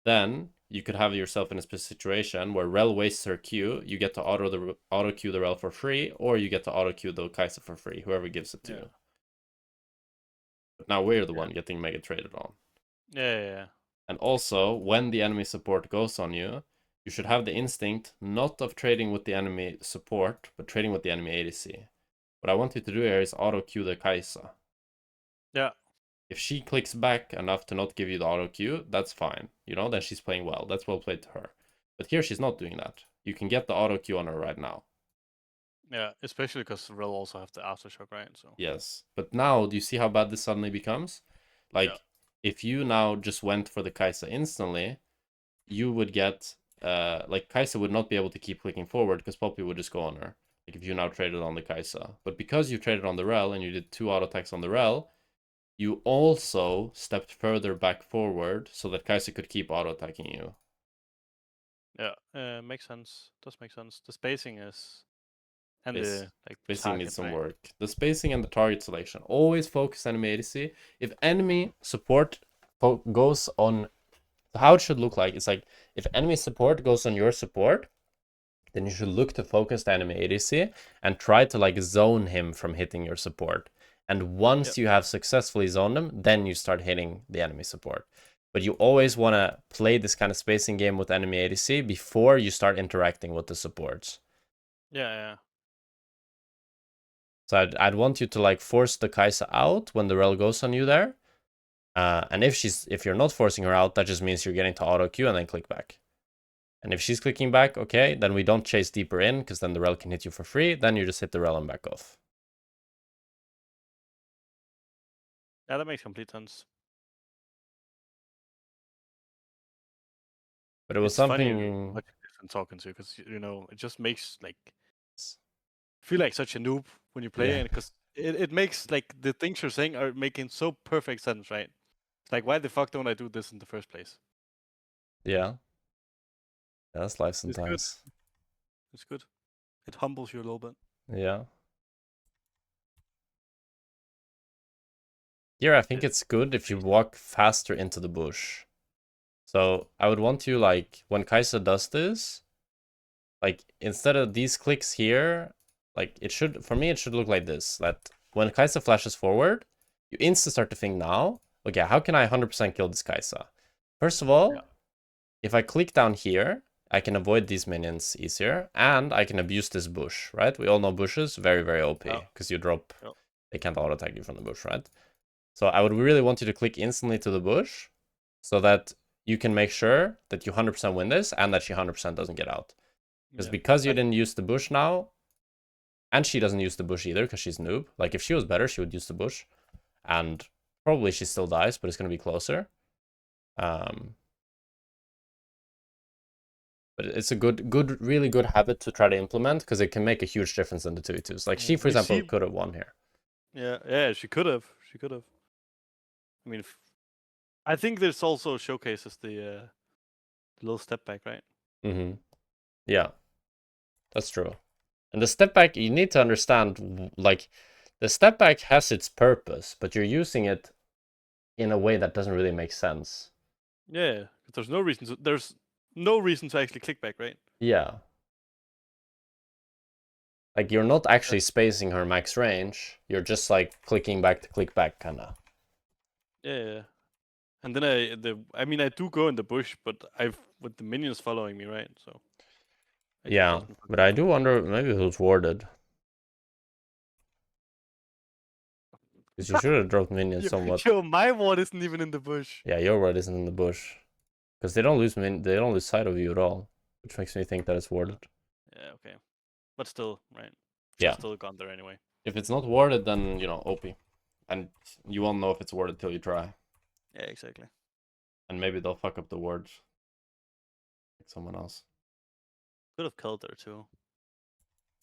then you could have yourself in a situation where Rel wastes her Q, you get to auto queue the Rel for free, or you get to auto queue the Kai'Sa for free, whoever gives it to you. But now we're the one getting mega traded on. Yeah. And also, when the enemy support goes on you, you should have the instinct not of trading with the enemy support, but trading with the enemy ADC. What I want you to do here is auto queue the Kai'Sa. Yeah. If she clicks back enough to not give you the auto queue, that's fine. Then she's playing well. That's well played to her. But here she's not doing that. You can get the auto queue on her right now. Yeah, especially because Rel also have the aftershock, right? So Yes. But now, do you see how bad this suddenly becomes? Like, if you now just went for the Kai'Sa instantly, you would get, like, Kai'Sa would not be able to keep clicking forward because Poppy would just go on her. Like, if you now traded on the Kai'Sa. But because you traded on the Rel and you did 2 auto attacks on the Rel, you also stepped further back forward so that Kai'Sa could keep auto attacking you. yeah, makes sense. Does make sense. The spacing is and Space, the spacing target, needs some right? work. The spacing and the target selection. Always focus enemy ADC. If enemy support goes on, how it should look like, it's like if enemy support goes on your support, then you should look to focus the enemy ADC and try to like zone him from hitting your support. And once you have successfully zoned him, then you start hitting the enemy support. But you always want to play this kind of spacing game with enemy ADC before you start interacting with the supports. Yeah. So I'd want you to like force the Kai'Sa out when the rel goes on you there. And if you're not forcing her out, that just means you're getting to auto queue and then click back. And if she's clicking back, okay, then we don't chase deeper in because then the rel can hit you for free. Then you just hit the rel and back off. Yeah, that makes complete sense. But it was It's funny something. much been talking to, because it just makes like feel like such a noob when you play, Yeah. and because it makes like the things you're saying are making so perfect sense, right? It's like, why the fuck don't I do this in the first place? Yeah. That's life It's good. sometimes. It's good. It humbles you a little bit. Yeah. Here, I think It, it's good if you walk faster into the bush. So I would want you, like, when Kai'Sa does this, like, instead of these clicks here, like, for me, it should look like this. That when Kai'Sa flashes forward, you instantly start to think now, okay, how can I 100% kill this Kai'Sa? First of all, if I click down here, I can avoid these minions easier, and I can abuse this bush, right? We all know bushes, very, very OP, because you drop, they can't auto-attack you from the bush, right? So I would really want you to click instantly to the bush, so that you can make sure that you 100% win this, and that she 100% doesn't get out. Because you didn't use the bush now, and she doesn't use the bush either, because she's noob. Like, if she was better, she would use the bush, and probably she still dies, but it's going to be closer. But it's a really good habit to try to implement, because it can make a huge difference in the 2v2s. Like, she, for example, could have won here. Yeah, she could have. She could have. I mean, I think this also showcases the little step back, right? Mm-hmm. Yeah, that's true. And the step back, you need to understand, like, the step back has its purpose, but you're using it in a way that doesn't really make sense. Yeah, there's no reason to actually click back, right? Yeah. Like, you're not actually spacing her max range. You're just, like, clicking back to click back, kind of. Yeah. And then I do go in the bush, but with the minions following me, right? So Yeah, but I do wonder, maybe it was warded. Because you should have dropped minions somewhat. Yo, my ward isn't even in the bush. Yeah, your ward isn't in the bush. Because they don't lose sight of you at all. Which makes me think that it's warded. Yeah, okay. But still, right? Yeah. Still gone there anyway. If it's not warded, then, OP. And you won't know if it's warded till you try. Yeah, exactly. And maybe they'll fuck up the wards. Like someone else. Could have killed her too.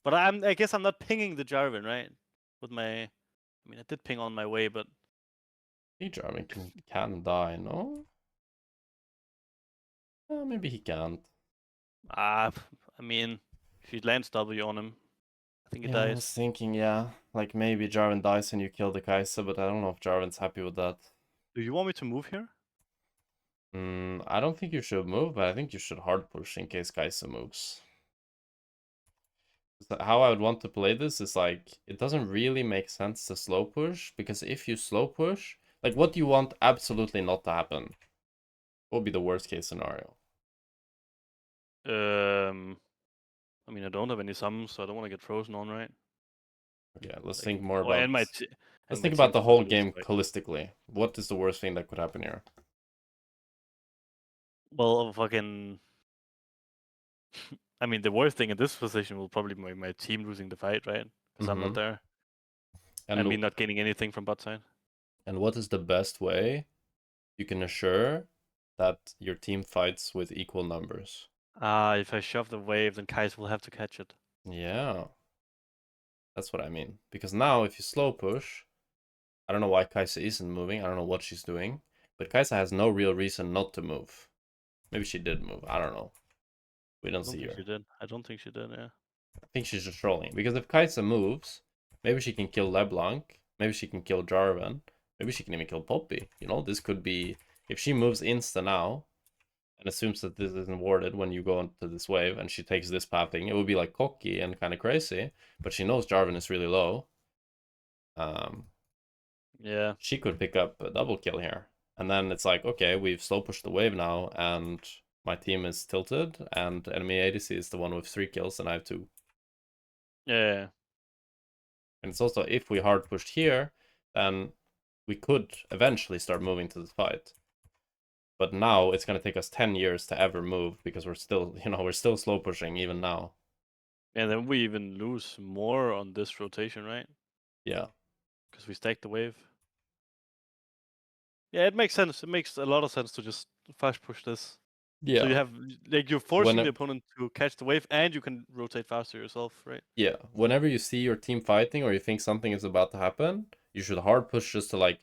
But I guess I'm not pinging the Jarvan, right? With my, I mean, I did ping on my way, but Hey, Jarvan can die, no? Maybe he can't. I mean, if you lands W on him, I think he Yeah, I dies. was thinking, like maybe Jarvan dies and you kill the Kai'Sa, but I don't know if Jarvan's happy with that. Do you want me to move here? I don't think you should move, but I think you should hard push in case Kai'Sa moves. How I would want to play this is, like, it doesn't really make sense to slow push, because if you slow push, like, what do you want absolutely not to happen? What would be the worst case scenario? I mean, I don't have any summons, so I don't want to get frozen on, right? Okay, let's think more Oh, about... Let's think team about the whole lose, game holistically. What is the worst thing that could happen here? Well, fucking. I mean, the worst thing in this position will probably be my team losing the fight, right? Because I'm not there. And me not gaining anything from bot side. And what is the best way you can assure that your team fights with equal numbers? If I shove the wave, then Kais will have to catch it. Yeah. That's what I mean. Because now, if you slow push, I don't know why Kai'Sa isn't moving. I don't know what she's doing. But Kai'Sa has no real reason not to move. Maybe she did move. I don't know. We don't see her. I don't think she did, yeah. I think she's just trolling. Because if Kai'Sa moves, maybe she can kill LeBlanc. Maybe she can kill Jarvan. Maybe she can even kill Poppy. This could be... If she moves insta now, and assumes that this isn't warded when you go into this wave, and she takes this pathing, it would be, like, cocky and kind of crazy. But she knows Jarvan is really low. Yeah. She could pick up a double kill here. And then it's like, okay, we've slow pushed the wave now, and my team is tilted, and enemy ADC is the one with 3 kills, and I have 2. Yeah. And it's also, if we hard pushed here, then we could eventually start moving to the fight. But now it's going to take us 10 years to ever move, because we're still, we're still slow pushing even now. And then we even lose more on this rotation, right? Yeah. Because we stack the wave. Yeah, it makes sense. It makes a lot of sense to just flash push this. Yeah. So you have like you're forcing When the opponent to catch the wave, and you can rotate faster yourself, right? Yeah, whenever you see your team fighting or you think something is about to happen, you should hard push just to like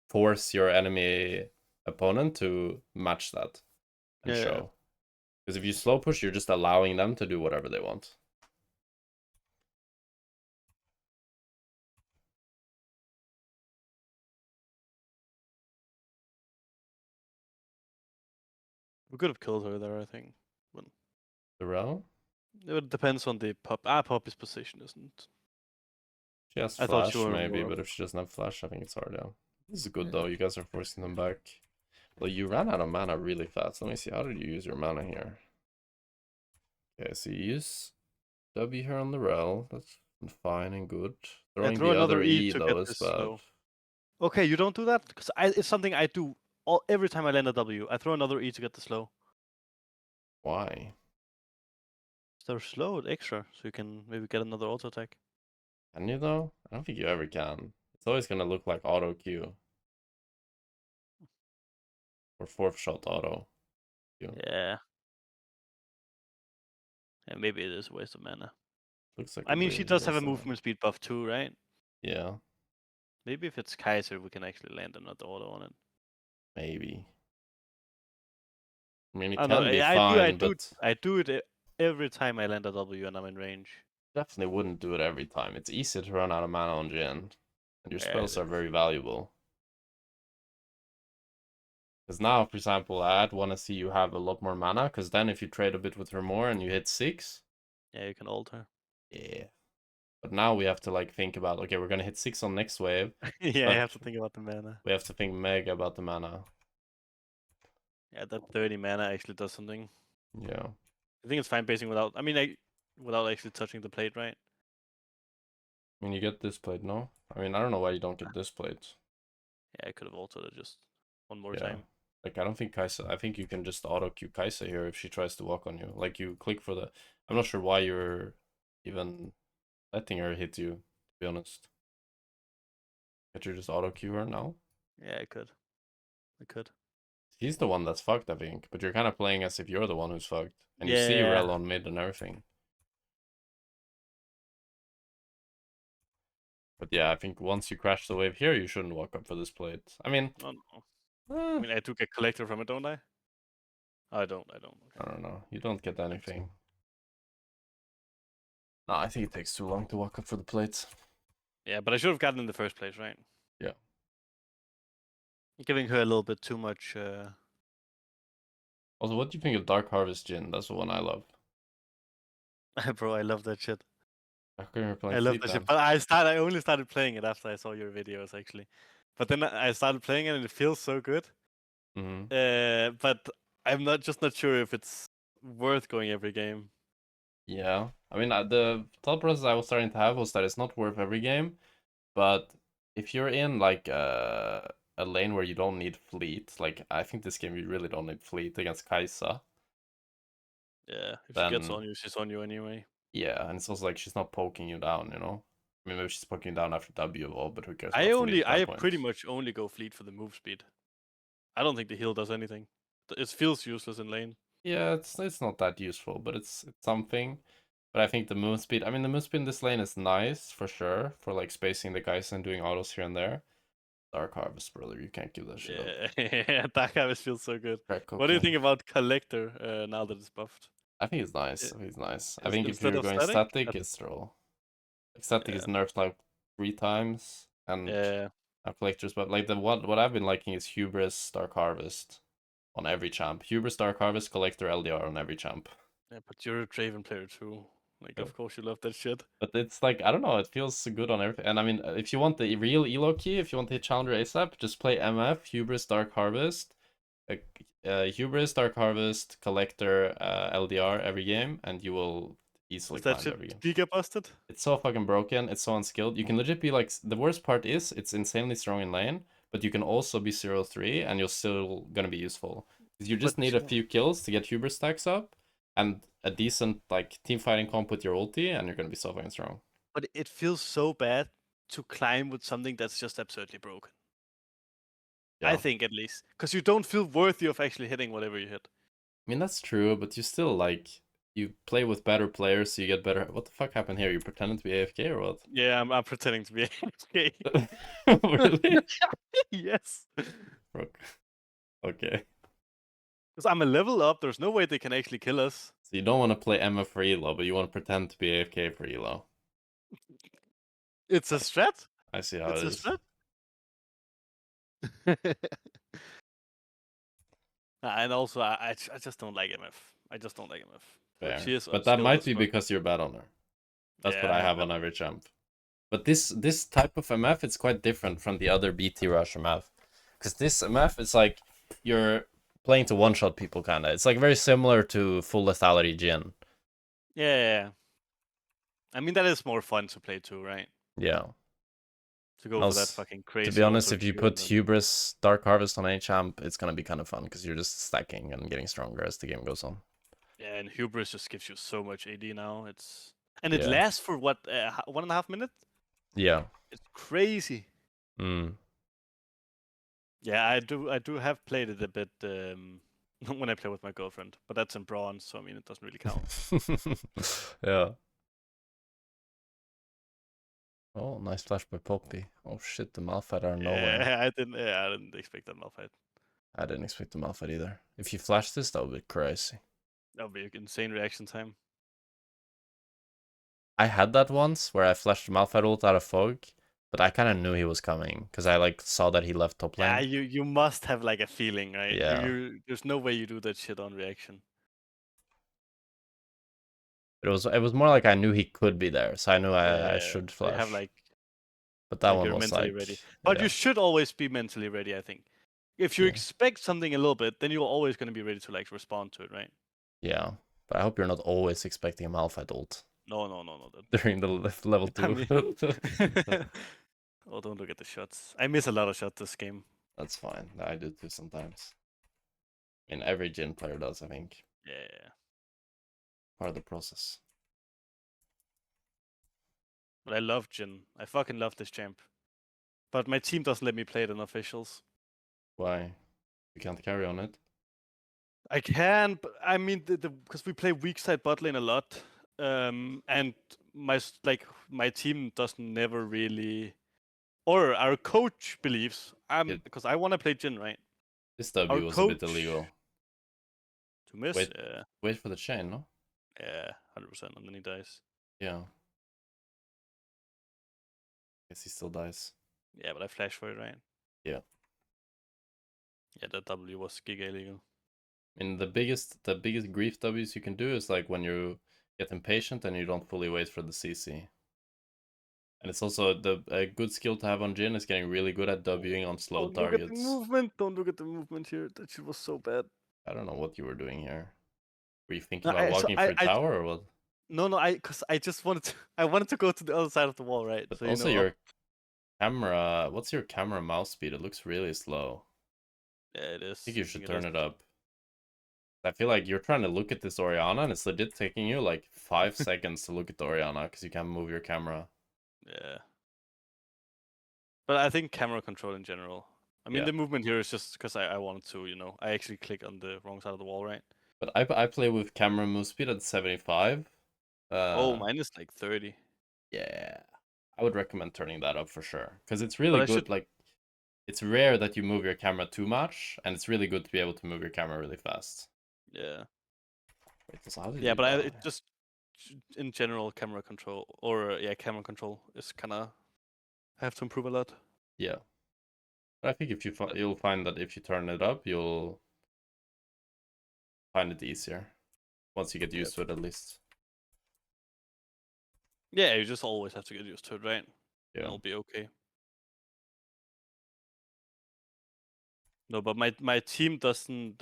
force your enemy opponent to match that and Yeah, yeah. show. Because if you slow push, you're just allowing them to do whatever they want. We could have killed her there, I think. But The row? it depends on the pup. Ah, puppy's position isn't. She has I thought you flash were maybe, more but of. if she doesn't have flash, I think it's hard, yeah. This is good Yeah. though, you guys are forcing them back. Well, you ran out of mana really fast. Let me see, how did you use your mana here? Okay, so you use W here on the rel. That's fine and good. Yeah, Throwing throw the another other E E to though get is this bad. slow. Okay, you don't do that because it's something I do every time I land a W. I throw another E to get the slow. Why? So they're slow extra, so you can maybe get another auto attack. Can you though? I don't think you ever can. It's always gonna look like auto Q or fourth shot auto Q. Yeah. And maybe it is a waste of mana. Looks like I a mean, she weird does have a waste of movement mana. speed buff too, right? Yeah, Maybe if it's Kaiser, we can actually land another auto on it. maybe. I mean, it I don't know. can be I do. I fine, do. but I do it every time I land a W and I'm in range. definitely wouldn't do it every time. It's easy to run out of mana on Jhin, and your Yeah, it spells are is. very valuable. Because now, for example, I'd want to see you have a lot more mana, because then if you trade a bit with her more and you hit 6, Yeah, you can alter. yeah. But now we have to like think about, okay, we're gonna hit 6 on next wave, Yeah, I but have to think about the mana. we have to think mega about the mana. Yeah, that 30 mana actually does something. Yeah. I think it's fine basing without. I mean, without actually touching the plate, right? I mean, you get this plate, no? I mean, I don't know why you don't get this plate. Yeah, I could have altered it just one more Yeah. time. Like, I don't think Kaisa... I think you can just auto-queue Kaisa here if she tries to walk on you. Like, you click for the... I'm not sure why you're even letting her hit you, to be honest. Can't you just auto-queue her now? Yeah, I could. I could. He's the one that's fucked, I think. But you're kind of playing as if you're the one who's fucked. And you see Yeah. Rel on mid and everything. But yeah, I think once you crash the wave here, you shouldn't walk up for this plate. I mean... Oh no. I mean, I do get collector from it, don't I? I don't. I don't. I Okay. don't know. You don't get anything. No, I think it takes too long to walk up for the plates. Yeah, but I should have gotten in the first place, right? Yeah. Giving her a little bit too much. Also, what do you think of Dark Harvest Jhin? That's the one I love. Bro, I love that shit. How come you're playing I love Fleet that shit. then? But I only started playing it after I saw your videos, actually. But then I started playing it, and it feels so good. Mm-hmm. But I'm not sure if it's worth going every game. Yeah. I mean, the thought process I was starting to have was that it's not worth every game, but if you're in like a lane where you don't need Fleet, like I think this game you really don't need Fleet against Kaisa, Yeah, if she gets then on you, she's on you anyway. yeah, and it's also like she's not poking you down, you know? I mean, maybe she's poking you down after W of all, but who cares about Fleet at that I point? pretty much only go fleet for the move speed. I don't think the heal does anything. It feels useless in lane. Yeah, it's not that useful, but it's something. But I think the move speed, I mean, the move speed in this lane is nice for sure, for like spacing the guys and doing autos here and there. Dark Harvest, brother, you can't give that shit up. Yeah, that harvest feels so good. Crack What do you cocaine. think about collector now that it's buffed? I think it's nice. I- I think it's nice. I think if Instead you're of going static? static, it's troll. Like static Yeah. is nerfed like 3 times, and Yeah. now collectors. But like the what I've been liking is Hubris, Dark Harvest on every champ. Hubris, Dark Harvest, Collector, LDR on every champ. Yeah, but you're a Draven player too. Like, So, of course you love that shit. but it's like I don't know. It feels good on everything. And I mean, if you want the real elo key, if you want to hit Challenger ASAP, just play MF, Hubris, Dark Harvest, Hubris, Dark Harvest, Collector, LDR every game, and you will easily Is that climb shit every game. giga busted? It's so fucking broken. It's so unskilled. You can legit be like the worst part is it's insanely strong in lane, but you can also be 0-3 and you're still gonna be useful. 'Cause you just But need a few kills to get Hubris stacks up and a decent like team fighting comp with your ulti, and you're gonna be so fucking strong. but it feels so bad to climb with something that's just absurdly broken. I Yeah. think at least. Because you don't feel worthy of actually hitting whatever you hit. I mean, that's true, but you still like you play with better players, so you get better. What the fuck happened here? You pretending to be AFK or what? Yeah, I'm pretending to be AFK. Really? Yes. Fuck. Okay. Because I'm a level up, there's no way they can actually kill us. So you don't want to play Emma for elo, but you want to pretend to be AFK for elo. It's a strat. I see how It's it a is. strat. And also, I just don't like MF. I just don't like MF. Like, Fair. she is But that unskilled might as be fuck. because you're bad on her. That's what I Yeah, have on every champ. But this type of MF it's quite different from the other BT rush MF. Because this MF it's like you're playing to one-shot people kinda. It's like very similar to full lethality Jhin. yeah. I mean, that is more fun to play too, right? Yeah. To go for that Also, fucking to be crazy honest, auto if you Q put and then Hubris Dark Harvest on any champ, it's gonna be kind of fun because you're just stacking and getting stronger as the game goes on. yeah, and Hubris just gives you so much AD now. It Yeah. lasts for what 1.5 minutes. Yeah. It's crazy. Mm. Yeah, I do have played it a bit when I play with my girlfriend, but that's in bronze, so I mean it doesn't really count. Yeah. Oh, nice flash by Poppy. Oh shit, the Malphite out of nowhere. Yeah, I didn't expect that Malphite. I didn't expect the Malphite either. If you flash this, that would be crazy. That would be an insane reaction time. I had that once where I flashed Malphite ult out of fog, but I kind of knew he was coming because I like saw that he left top Yeah, lane. you must have like a feeling, right? Yeah, There's no way you do that shit on reaction. but it was more like I knew he could be there, so I knew I Yeah, should so you have flash. But that one you're was mentally like, ready. But yeah, you should always be mentally ready, I think. If you yeah, expect something a little bit, then you're always going to be ready to like respond to it, right? yeah. But I hope you're not always expecting a Malphite ult No. during the level I 2. mean, oh, don't look at the shots. I miss a lot of shots this game. That's fine. I do too sometimes. I mean, every Jhin player does, I think. Yeah, Part of the process. but I love Jhin. I fucking love this champ. But my team doesn't let me play it on officials. Why? You can't carry on it? I can, but I mean, because we play weak side bot lane a lot, and my team doesn't never really, or our coach believes It, because I want to play Jhin, right? this Our W was a bit coach illegal. to miss, Wait, wait for the chain, no? yeah, 100%, and then he dies. Yeah. Guess he still dies. Yeah, but I flash for it, right? Yeah. Yeah, that W was giga illegal. I mean, the biggest grief Ws you can do is like when you get impatient and you don't fully wait for the CC. And it's also a good skill to have on Jhin is getting really good at Wing on slow Don't look at the targets. movement. Don't look at the movement here. That shit was so bad. I don't know what you were doing here. Were you thinking No, about so walking through tower or what? no, because I just wanted to. I wanted to go to the other side of the wall, right? But So also up. your camera, what's your camera mouse speed? It looks really slow. Yeah, it is. I think you should it turn is. it up. I feel like you're trying to look at this Orianna and it's legit taking you like 5 seconds to look at the Orianna because you can't move your camera. Yeah. But I think camera control in general. I mean, Yeah. the movement here is just because I wanted to, I actually click on the wrong side of the wall, right? But I play with camera move speed at 75. Oh, mine is like 30. Yeah. I would recommend turning that up for sure. Because it's But really I should. good. Like, it's rare that you move your camera too much, and it's really good to be able to move your camera really fast. Yeah. Wait, so how did Yeah, you but die? in general, camera control camera control is kind of. I have to improve a lot. Yeah. But I think if you But you'll find that if you turn it up, you'll find it easier. Once you get used to it, at least. yeah, you just always have to get used to it, right? Yeah. It'll be okay. No, but my team doesn't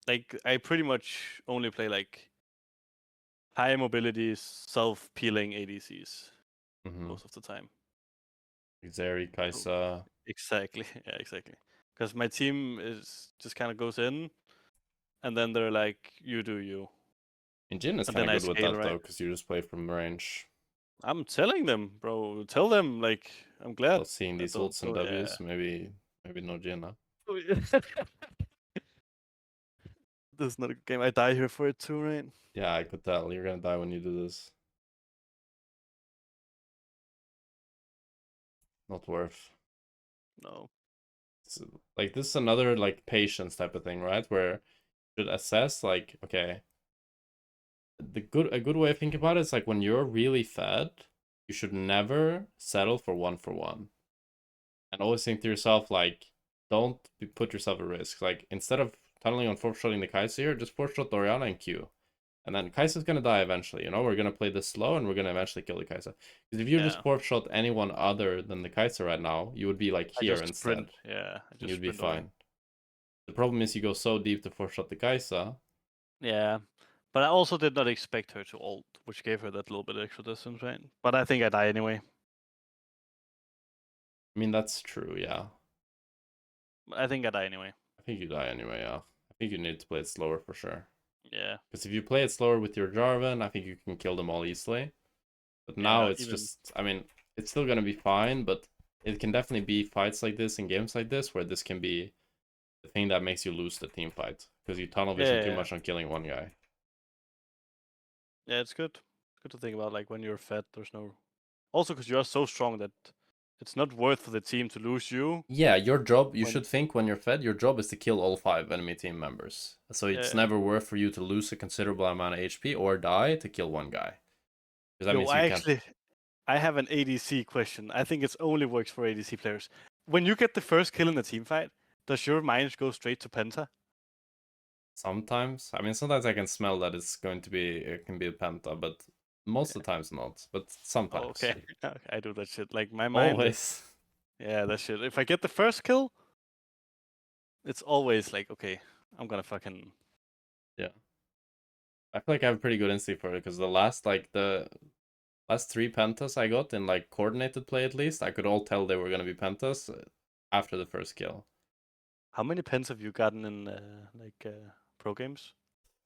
like. I pretty much only play like high mobility, self-peeling ADCs Mm-hmm. most of the time. Zeri, So, Kaisa. exactly, yeah, exactly. Because my team is just kind of goes in, and then they're like, "You do you," And Jhin is and kind then of I good with scale, that right? though, because you just play from range. I'm telling them, bro. Tell them, like, I'm glad. But seeing I these don't. ults and Oh, yeah. Ws, maybe no Jhin, huh? This is not a good game. I die here for it too, right? Yeah, I could tell. You're gonna die when you do this. Not worth. No. Like this is another like patience type of thing, right? Where you should assess like, okay, a good way of thinking about it is like when you're really fed, you should never settle for one, and always think to yourself like, don't put yourself at risk. Like instead of tunneling on fourth shotting the Kai'Sa here, just fourth shot Orianna and Q. And then Kai'Sa's gonna die eventually, you know? We're gonna play this slow and we're gonna eventually kill the Kai'Sa. Because if you just Yeah. fourth shot anyone other than the Kai'Sa right now, you would be like I here just instead. sprint. Yeah. I And just you'd be sprint away. fine. The problem is you go so deep to fourth shot the Kai'Sa. Yeah. But I also did not expect her to ult, which gave her that little bit extra distance, right? But I think I die anyway. I mean, that's true, yeah. I think I die anyway. I think you die anyway, yeah. I think you need to play it slower for sure. Yeah. Because if you play it slower with your Jarvan, I think you can kill them all easily. But now Yeah. it's Even. just, I mean, it's still gonna be fine, but it can definitely be fights like this and games like this where this can be the thing that makes you lose the team fight. Because you tunnel vision too Yeah. much on killing one guy. Yeah. It's good. It's good to think about like when you're fed, there's no. Also, because you are so strong that it's not worth for the team to lose you. Yeah, your job, you When. should think when you're fed, your job is to kill all 5 enemy team members. So it's Yeah. never worth for you to lose a considerable amount of HP or die to kill one guy. Because that Yo, means you I can't. actually I have an ADC question. I think it's only works for ADC players. When you get the first kill in a team fight, does your mind go straight to Penta? Sometimes, I mean, sometimes I can smell that it's going to be, it can be a penta, but most of the times not. But Oh, sometimes. okay. Okay, I do that shit. Like my mind is, Always. yeah, that shit. If I get the first kill, it's always like, okay, I'm gonna fucking. Yeah. I feel like I have a pretty good instinct for it because the last 3 pentas I got in like coordinated play at least, I could all tell they were gonna be pentas after the first kill. How many pens have you gotten in pro games?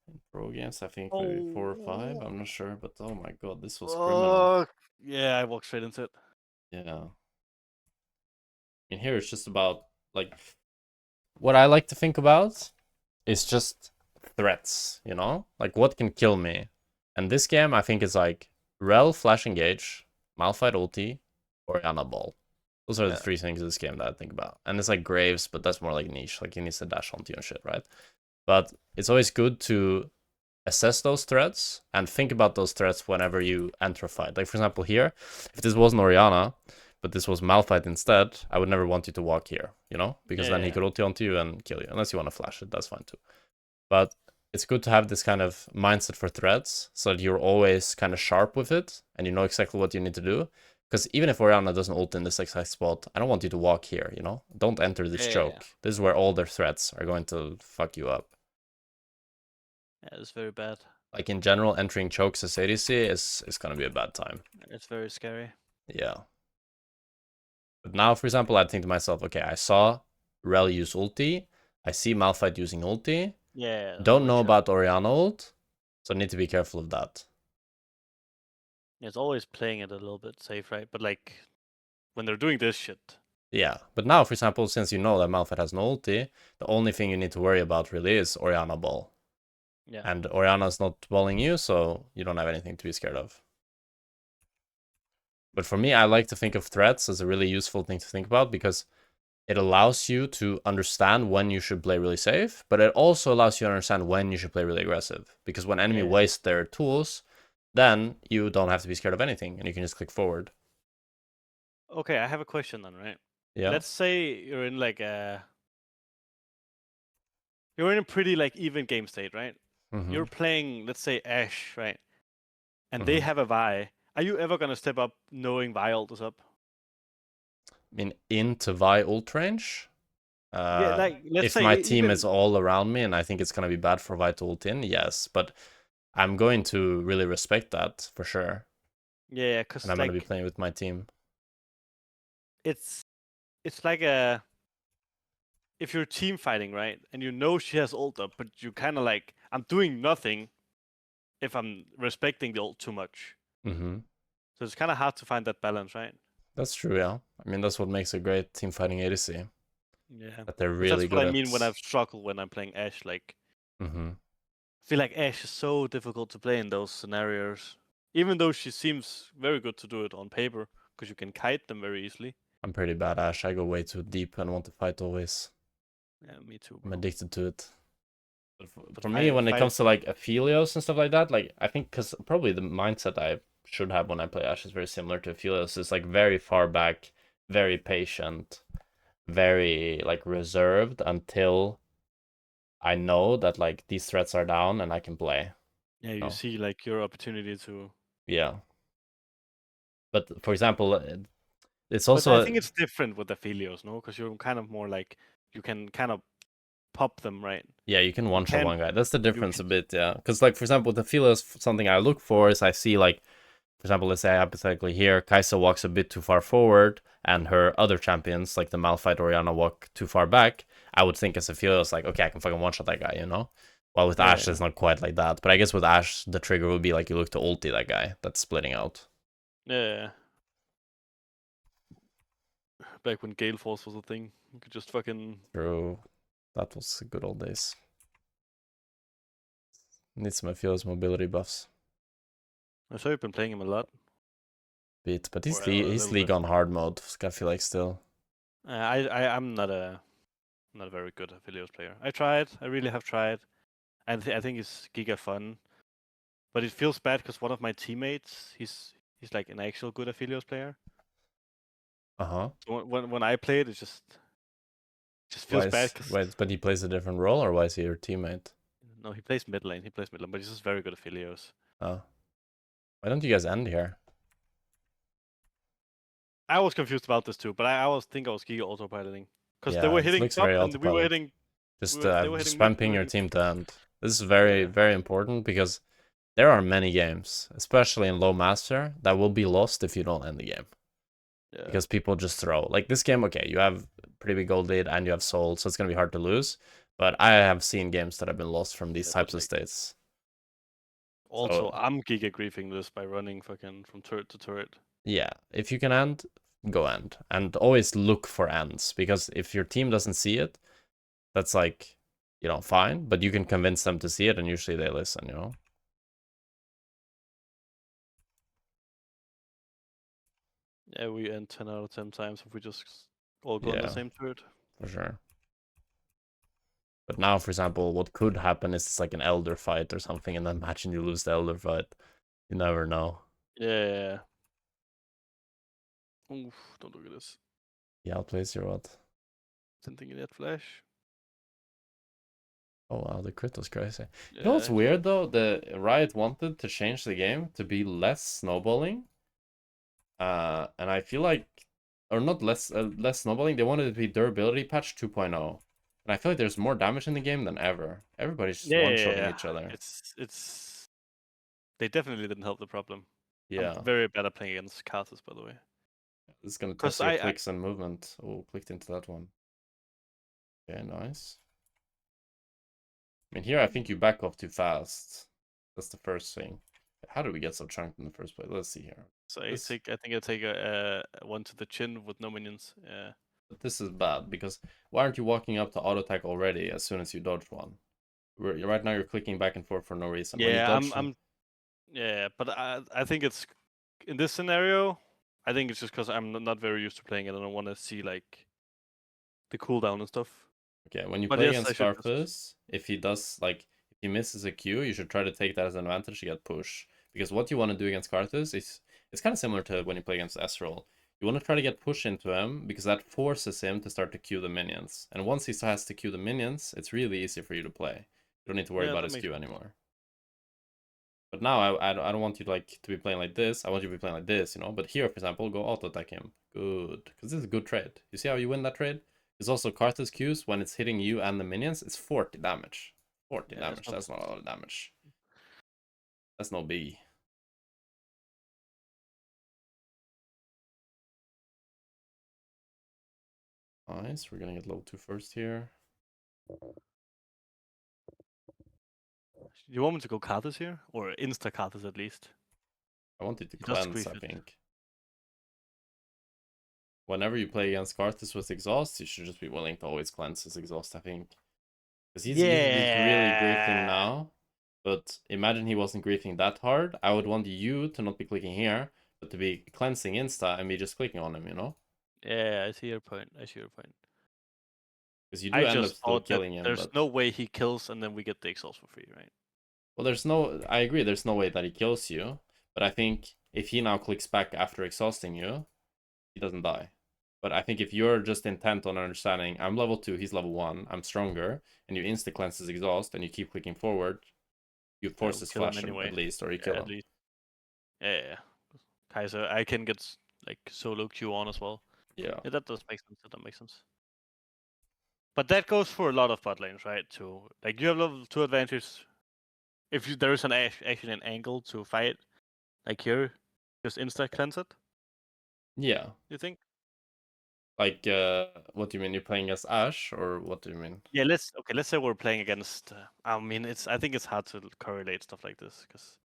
In pro games, I think maybe 4 or 5. Oh, I'm not sure, but oh my god, this was criminal. fuck. Yeah, I walked straight into it. Yeah. In here, it's just about like what I like to think about is just threats, you know? Like what can kill me. And this game, I think is like Rel Flash Engage, Malphite Ulti, or Yana Ball. Those are the Yeah. 3 things in this game that I think about. And it's like Graves, but that's more like niche. Like he needs to dash onto you and shit, right? But it's always good to assess those threats and think about those threats whenever you enter a fight. Like for example here, if this wasn't Orianna, but this was Malphite instead, I would never want you to walk here, you know? Because then he Yeah. could ulti onto you and kill you. Unless you want to flash it, that's fine too. But it's good to have this kind of mindset for threats so that you're always kind of sharp with it and you know exactly what you need to do. Because even if Orianna doesn't ult in this exact spot, I don't want you to walk here, you know? Don't enter this Yeah. choke. This is where all their threats are going to fuck you up. Yeah, it's very bad. Like in general, entering chokes as ADC is gonna be a bad time. It's very scary. Yeah. But now, for example, I think to myself, okay, I saw Rel use ulti. I see Malphite using ulti. Yeah. Don't Always know sharp. about Orianna ult, so I need to be careful of that. It's always playing it a little bit safe, right? But like when they're doing this shit. Yeah, but now, for example, since you know that Malphite has no ulti, the only thing you need to worry about really is Orianna ball. Yeah. And Orianna's not balling you, so you don't have anything to be scared of. But for me, I like to think of threats as a really useful thing to think about because it allows you to understand when you should play really safe, but it also allows you to understand when you should play really aggressive. Because when enemy Yeah. waste their tools, then you don't have to be scared of anything and you can just click forward. Okay, I have a question then, right? Yeah. Let's say you're in you're in a pretty like even game state, right? Mm-hmm. You're playing, let's say, Ashe, right? And they Mm-hmm. have a Vi. Are you ever gonna step up knowing Vi ult is up? I mean, into Vi ult range. Yeah, like let's If say my team even is all around me and I think it's gonna be bad for Vi to ult in, yes, but I'm going to really respect that for sure, yeah, and cause I'm gonna be like playing with my team. it's it's like a if you're team fighting, right? And you know she has ult up, but you kind of like I'm doing nothing if I'm respecting the ult too much. Mm-hmm. So it's kind of hard to find that balance, right? That's true, yeah. I mean, that's what makes a great team fighting ADC. Yeah. That they're But really that's what good I mean when at. I've struggled when I'm playing Ashe. Like Mm-hmm. I feel like Ashe is so difficult to play in those scenarios. Even though she seems very good to do it on paper, because you can kite them very easily. I'm pretty bad Ash. I go way too deep and want to fight always. Yeah, me too, I'm bro. addicted to it. But But for me, when it fight, comes to like Aphelios and stuff like that, like I think because probably the mindset I should have when I play Ash is very similar to Aphelios. It's like very far back, very patient, very like reserved until I know that like these threats are down and I can play. yeah, you No. see like your opportunity to. Yeah. But for example, it's But I also think it's different with Aphelios, no? Because you're kind of more like you can kind of pop them, right? yeah, you can You one shot can't. one guy. That's the You difference can. a bit, yeah. Because like for example, the Aphelios, something I look for is I see like for example, let's say hypothetically here, Kai'Sa walks a bit too far forward, and her other champions, like the Malphite Orianna, walk too far back. I would think as a field, it's like, okay, I can fucking one-shot that guy, you know? While with Ashe, Yeah, it's not quite like that. But I guess with Ashe, the trigger would be like you look to ulti that guy that's splitting out. yeah. Back when Gale Force was a thing, you could just fucking. True. That was good old days. Need some Aphelios mobility buffs. I saw you've been playing him a lot, Bit, but or a he's little league bit. on hard mode, I feel like still. I'm not a very good Aphelios player. I tried. I really have tried. And I think it's giga fun, but it feels bad because one of my teammates, he's like an actual good Aphelios player. Uh-huh. So when I play it, it just Why feels bad is because wait, but he plays a different role, or why is he your teammate? no, he plays mid lane. He plays mid lane, but he's just very good at Aphelios. Oh. Why don't you guys end here? I was confused about this too, but I always think I was giga autopiloting because they Yeah, were it hitting looks top very and we were autopilot. hitting. Just They were hitting mid. spam We ping were your hitting. team to end. This is very, Yeah, very important because there are many games, especially in low master, that will be lost if you don't end the game. yeah, Because people just throw. Like this game, okay, you have pretty big gold lead and you have soul, so it's gonna be hard to lose. But I have seen games that have been lost from these yeah. But types of like, states. also, So I'm giga griefing this by running fucking from turret to turret. yeah, if you can end, go end. And always look for ends. Because if your team doesn't see it, that's like, you know, fine. But you can convince them to see it and usually they listen, you know? Yeah, we end 10 out of 10 times if we just all go on the Yeah, same turret. for sure. But now, for example, what could happen is it's like an elder fight or something, and then imagine you lose the elder fight. You never know. Yeah. Oof, don't look at this. He outplays your what? Didn't think of that flash. Oh wow, the crit was crazy. You know what's Yeah, weird though? The Riot wanted to change the game to be less snowballing. And I feel like, or not less snowballing. They wanted it to be durability patch 2.0. And I feel like there's more damage in the game than ever. Everybody's just one-shotting yeah. each other. It's. They definitely didn't help the problem. I'm Yeah, very bad at playing against Carthus, by the way. this is gonna Cause test your clicks and movement. Oh, clicked into that one. Okay, nice. I mean, here I think you back off too fast. That's the first thing. How did we get so chunked in the first place? Let's see here. so This, I think I take a one to the chin with no minions. Yeah. this is bad because why aren't you walking up to auto attack already as soon as you dodge one? Right now you're clicking back and forth for no reason. When you Yeah, dodge, yeah, but I think it's in this scenario. I think it's just because I'm not very used to playing it, and I want to see like the cooldown and stuff. okay, when you But play yes, I against should just. Scarface, if he does like if he misses a Q, you should try to take that as an advantage to get push. Because what you want to do against Karthus is it's kind of similar to when you play against Ezreal. You want to try to get push into him because that forces him to start to queue the minions. And once he has to queue the minions, it's really easy for you to play. You don't need to worry Yeah, about that his makes queue sense. anymore. But now I don't want you to like to be playing like this. I want you to be playing like this, you know. But here, for example, go auto attack him. Good, because this is a good trade. You see how you win that trade? It's also Karthus Qs when it's hitting you and the minions. It's 40 damage. 40 Yeah, it's damage. not. That's not a lot of damage. That's no biggie. Nice. We're gonna get level 2 first here. You want me to go Karthus here, or insta Karthus at least? I want you to He does cleanse. grief I it. think. Whenever you play against Karthus with exhaust, you should just be willing to always cleanse his exhaust. I think. Because he's really griefing Yeah. now. But imagine he wasn't griefing that hard. I would want you to not be clicking here, but to be cleansing insta and me just clicking on him, you know? Yeah, I see your point. I see your point. Because you do I end up just still thought that killing him, there's but no way he kills and then we get the exhaust for free, right? well, there's no. I agree. There's no way that he kills you, but I think if he now clicks back after exhausting you, he doesn't die. But I think if you're just intent on understanding, I'm level 2, he's level 1, I'm stronger, and you insta cleanse his exhaust and you keep clicking forward, you Yeah, force we his kill him flash him anyway. at least, or you Yeah, kill at him. least. Yeah. Kaiser, I can get like solo Q on as well. Yeah. Yeah, that does make sense. That makes sense. But that goes for a lot of bot lanes, right? To like you have level 2 advantage if there is actually an angle to fight, like here, just insta cleanse it. Yeah. You think? Like, what do you mean? You're playing as Ashe, or what do you mean? Yeah. Let's say we're playing against. I mean, I think it's hard to correlate stuff like this because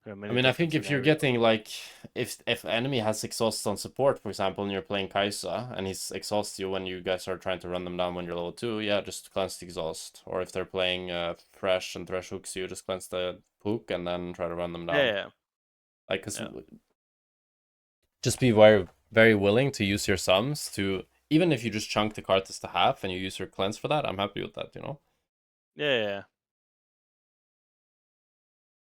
there are I many mean, I different think if you're scenarios. getting like, if enemy has exhaust on support, for example, and you're playing Kaisa, and he's exhausts you when you guys are trying to run them down when you're level 2, yeah, just cleanse the exhaust. Or if they're playing Thresh and Thresh hooks you, just cleanse the hook and then try to run them down. Yeah. Like, cause Yeah. just be very, very willing to use your sums to, even if you just chunk the Karthus to half and you use your cleanse for that, I'm happy with that, you know? Yeah.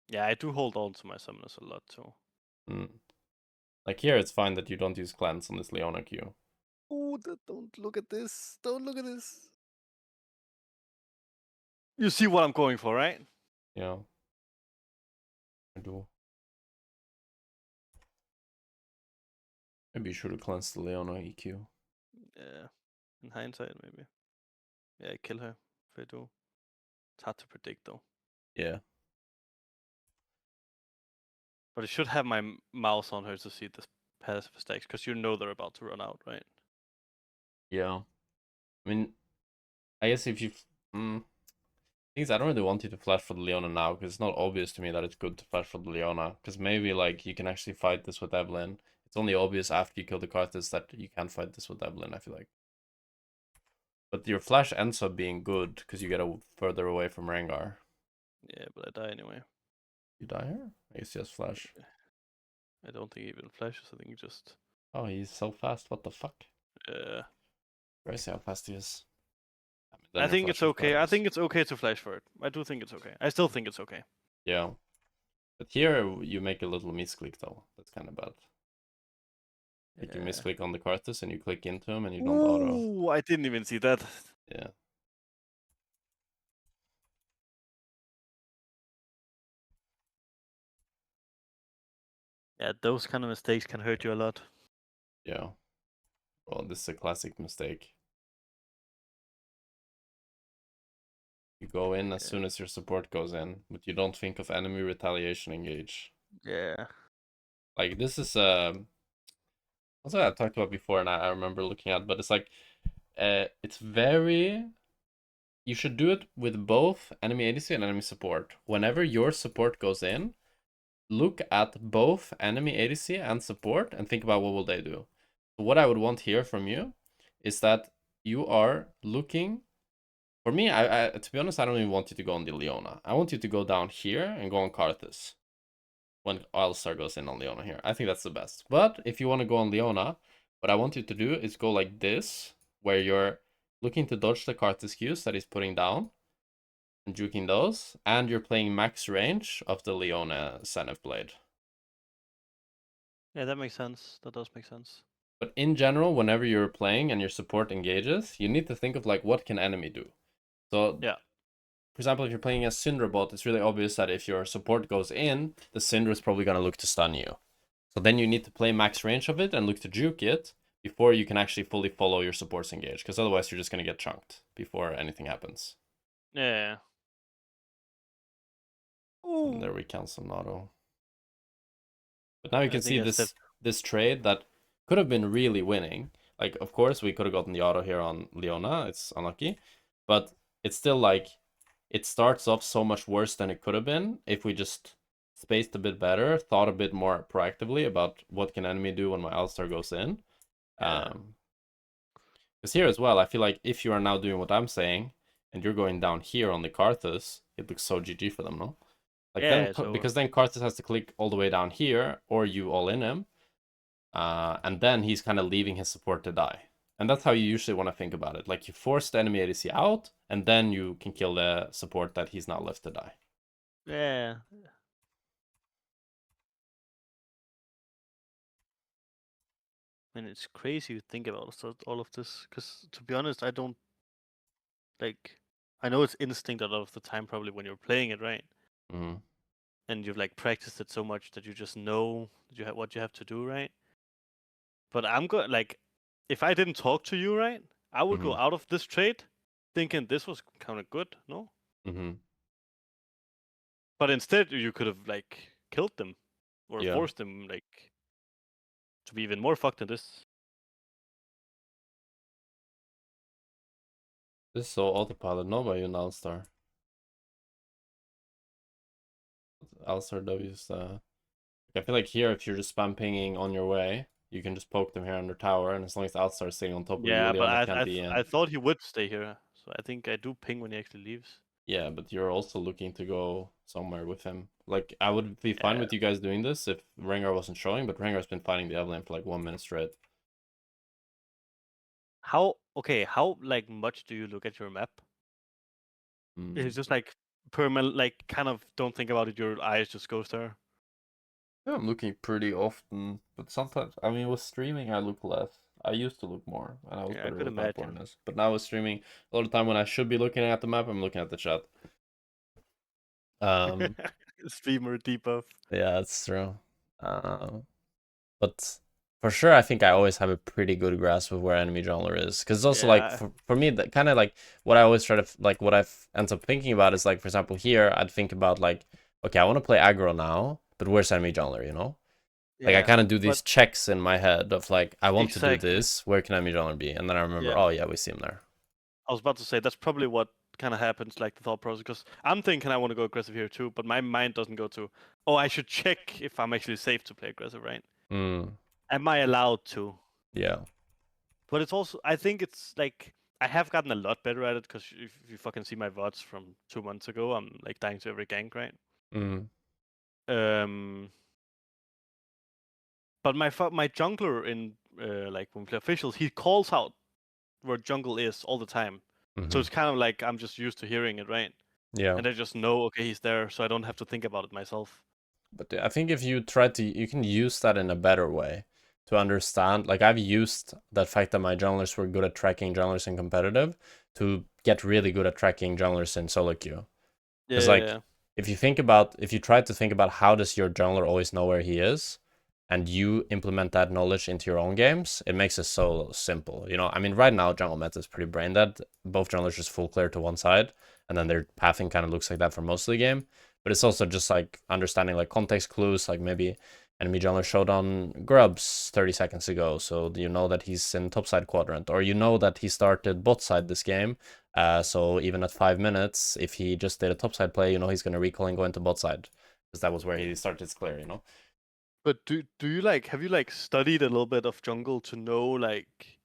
Yeah. I do hold on to my summoners a lot too. Mm. Like here, it's fine that you don't use cleanse on this Leona Q. Oh, don't look at this. Don't look at this. You see what I'm going for, right? Yeah, I do. Maybe you should have cleansed the Leona EQ. Yeah. In hindsight, maybe. Yeah, kill her if I do. It's hard to predict though. Yeah. But I should have my mouse on her to see the passive stacks because you know they're about to run out, right? Yeah. I mean, I guess if you... Things I don't really want you to flash for the Leona now, because it's not obvious to me that it's good to flash for the Leona. Because maybe, like, you can actually fight this with Evelyn. It's only obvious after you kill the Karthus that you can fight this with Evelyn, I feel like. But your flash ends up being good, because you get further away from Rengar. Yeah, but I die anyway. You die here? I guess just flash. I don't think he even flashes. I think he just. Oh, he's so fast. What the fuck? Uh, Where is how fast he is? I mean, I then your think it's flash is okay. I badass. think it's okay to flash for it. I do think it's okay. I still think it's okay. Yeah. But here, you make a little misclick, though. That's kind of bad. Like, you misclick on the Karthus, and you click into him, and you don't auto. Ooh, I didn't even see that. Yeah. Yeah, those kind of mistakes can hurt you a lot. Yeah. Well, this is a classic mistake. You go in as soon as your support goes in, but you don't think of enemy retaliation engage. Yeah. Like, this is also I talked about before, and I remember looking at, but it's like it's very, you should do it with both enemy ADC and enemy support. Whenever your support goes in, look at both enemy ADC and support and think about what will they do. So what I would want here from you is that you are looking. For me, I to be honest, I don't even want you to go on the Leona. I want you to go down here and go on Karthus when Alistar goes in on Leona here. I think that's the best. But if you want to go on Leona, what I want you to do is go like this, where you're looking to dodge the Karthus Qs that he's putting down and juking those, and you're playing max range of the Leona Zenith Blade. Yeah, that makes sense. That does make sense. But in general, whenever you're playing and your support engages, you need to think of like, what can enemy do? So Yeah. for example, if you're playing a Syndra bot, it's really obvious that if your support goes in, the Syndra is probably going to look to stun you. So then you need to play max range of it and look to juke it before you can actually fully follow your supports engage, because otherwise you're just going to get chunked before anything happens. Yeah. And there we cancel an auto. But now you can see this trade that could have been really winning. Like, of course, we could have gotten the auto here on Leona. It's unlucky. But it's still like, it starts off so much worse than it could have been if we just spaced a bit better, thought a bit more proactively about what can enemy do when my Alistar goes in. Yeah. Because here as well, I feel like if you are now doing what I'm saying, and you're going down here on the Karthus, it looks so GG for them, no? Like then, Yeah, so because then Karthus has to click all the way down here, or you all in him, and then he's kind of leaving his support to die. And that's how you usually want to think about it. Like you force the enemy ADC out, and then you can kill the support that he's not left to die. yeah. And it's crazy to think about all of this, because to be honest, I don't like. I know it's instinct a lot of the time, probably when you're playing it, right? Mm-hmm. And you've like practiced it so much that you just know that you have what you have to do, right? But I'm going like, if I didn't talk to you, right, I would Mm-hmm. go out of this trade thinking this was kind of good, no? Mm-hmm. But instead, you could have like killed them or Yeah. forced them like to be even more fucked than this. This is so autopilot. No by you, Alstar. Alstar W's I feel like here, if you're just spam pinging on your way, you can just poke them here under tower, and as long as Alstar is sitting on top of you, Yeah, but Leona can't be I in. thought he would stay here, so I think I do ping when he actually leaves. Yeah, but you're also looking to go somewhere with him. Like, I would be fine Yeah. with you guys doing this if Rengar wasn't showing, but Rengar's been fighting the Evelyn for like 1 minute straight. How okay? How like much do you look at your map? Is it Mm. just like permanent, like kind of don't think about it? Your eyes just goes there. Yeah, I'm looking pretty often, but sometimes, I mean, with streaming, I look less. I used to look more, and I was Yeah, I better could with map imagine. awareness. But now with streaming, a lot of time when I should be looking at the map, I'm looking at the chat. Um, Streamer debuff. yeah, that's true. Uh, but for sure, I think I always have a pretty good grasp of where enemy jungler is. Because it's also like, Yeah, for me, that kind of like what I always try to, like, what I've ends up thinking about is like, for example, here, I'd think about like, okay, I want to play aggro now, but where's enemy jungler, you know? Like I yeah. kind of do But these checks in my head of like, I want to do exactly. this. Where can enemy jungler be? And then I remember, Yeah. oh yeah, we see him there. I was about to say that's probably what kind of happens, like the thought process. Because I'm thinking I want to go aggressive here too, but my mind doesn't go to, oh, I should check if I'm actually safe to play aggressive, right? Mm, Am I allowed to? yeah. But it's also, I think it's like I have gotten a lot better at it because if you fucking see my VODs from 2 months ago, I'm like dying to every gank, right? Mm, Um, but my jungler in like when we play officials, he calls out where jungle is all the time. So mm-hmm. it's kind of like I'm just used to hearing it, right? Yeah. And I just know, okay, he's there, so I don't have to think about it myself. But I think if you try to, you can use that in a better way to understand. Like I've used that fact that my junglers were good at tracking junglers in competitive to get really good at tracking junglers in solo queue. Yeah, Because yeah, like yeah. if you try to think about how does your jungler always know where he is, and you implement that knowledge into your own games, it makes it so simple. You know, I mean, right now jungle meta is pretty brain dead. Both junglers just full clear to one side, and then their pathing kind of looks like that for most of the game. But it's also just like understanding like context clues, like maybe enemy jungler showed on grubs 30 seconds ago, so you know that he's in topside quadrant, or you know that he started bot side this game. So even at 5 minutes, if he just did a topside play, you know he's gonna recall and go into bot side, because that was where he started his clear, you know. But do you like have you like studied a little bit of jungle to know like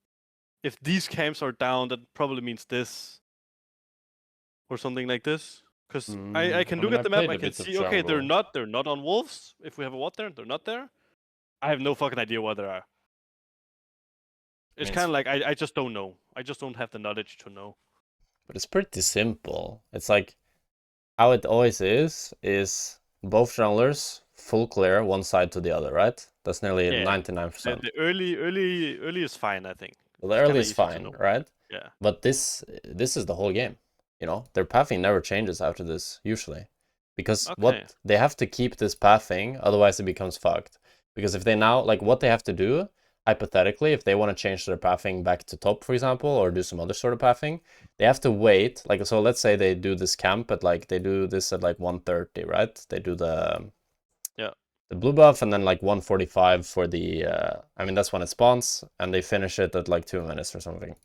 if these camps are down, that probably means this or something like this? Because I can I look mean, at I the map, played I a can bit of see, okay, jungle. they're not on wolves. If we have a watt there, they're not there. I have no fucking idea what they are. I It's mean, kind of like I just don't know. I just don't have the knowledge to know. but it's pretty simple. It's like how it always is both junglers full clear one side to the other, right? That's nearly Yeah, 99%. the early is fine. I think Well, the it's early kind of is easy to fine, know. right? Yeah. But this is the whole game. You know, their pathing never changes after this, usually. Because Okay. what they have to keep this pathing, otherwise it becomes fucked. Because if they now, like what they have to do, hypothetically, if they want to change their pathing back to top, for example, or do some other sort of pathing, they have to wait. Like, so let's say they do this camp at like, they do this at like 1:30, right? They do Yeah. the blue buff and then like 1:45 for the, I mean, that's when it spawns, and they finish it at like 2 minutes or something.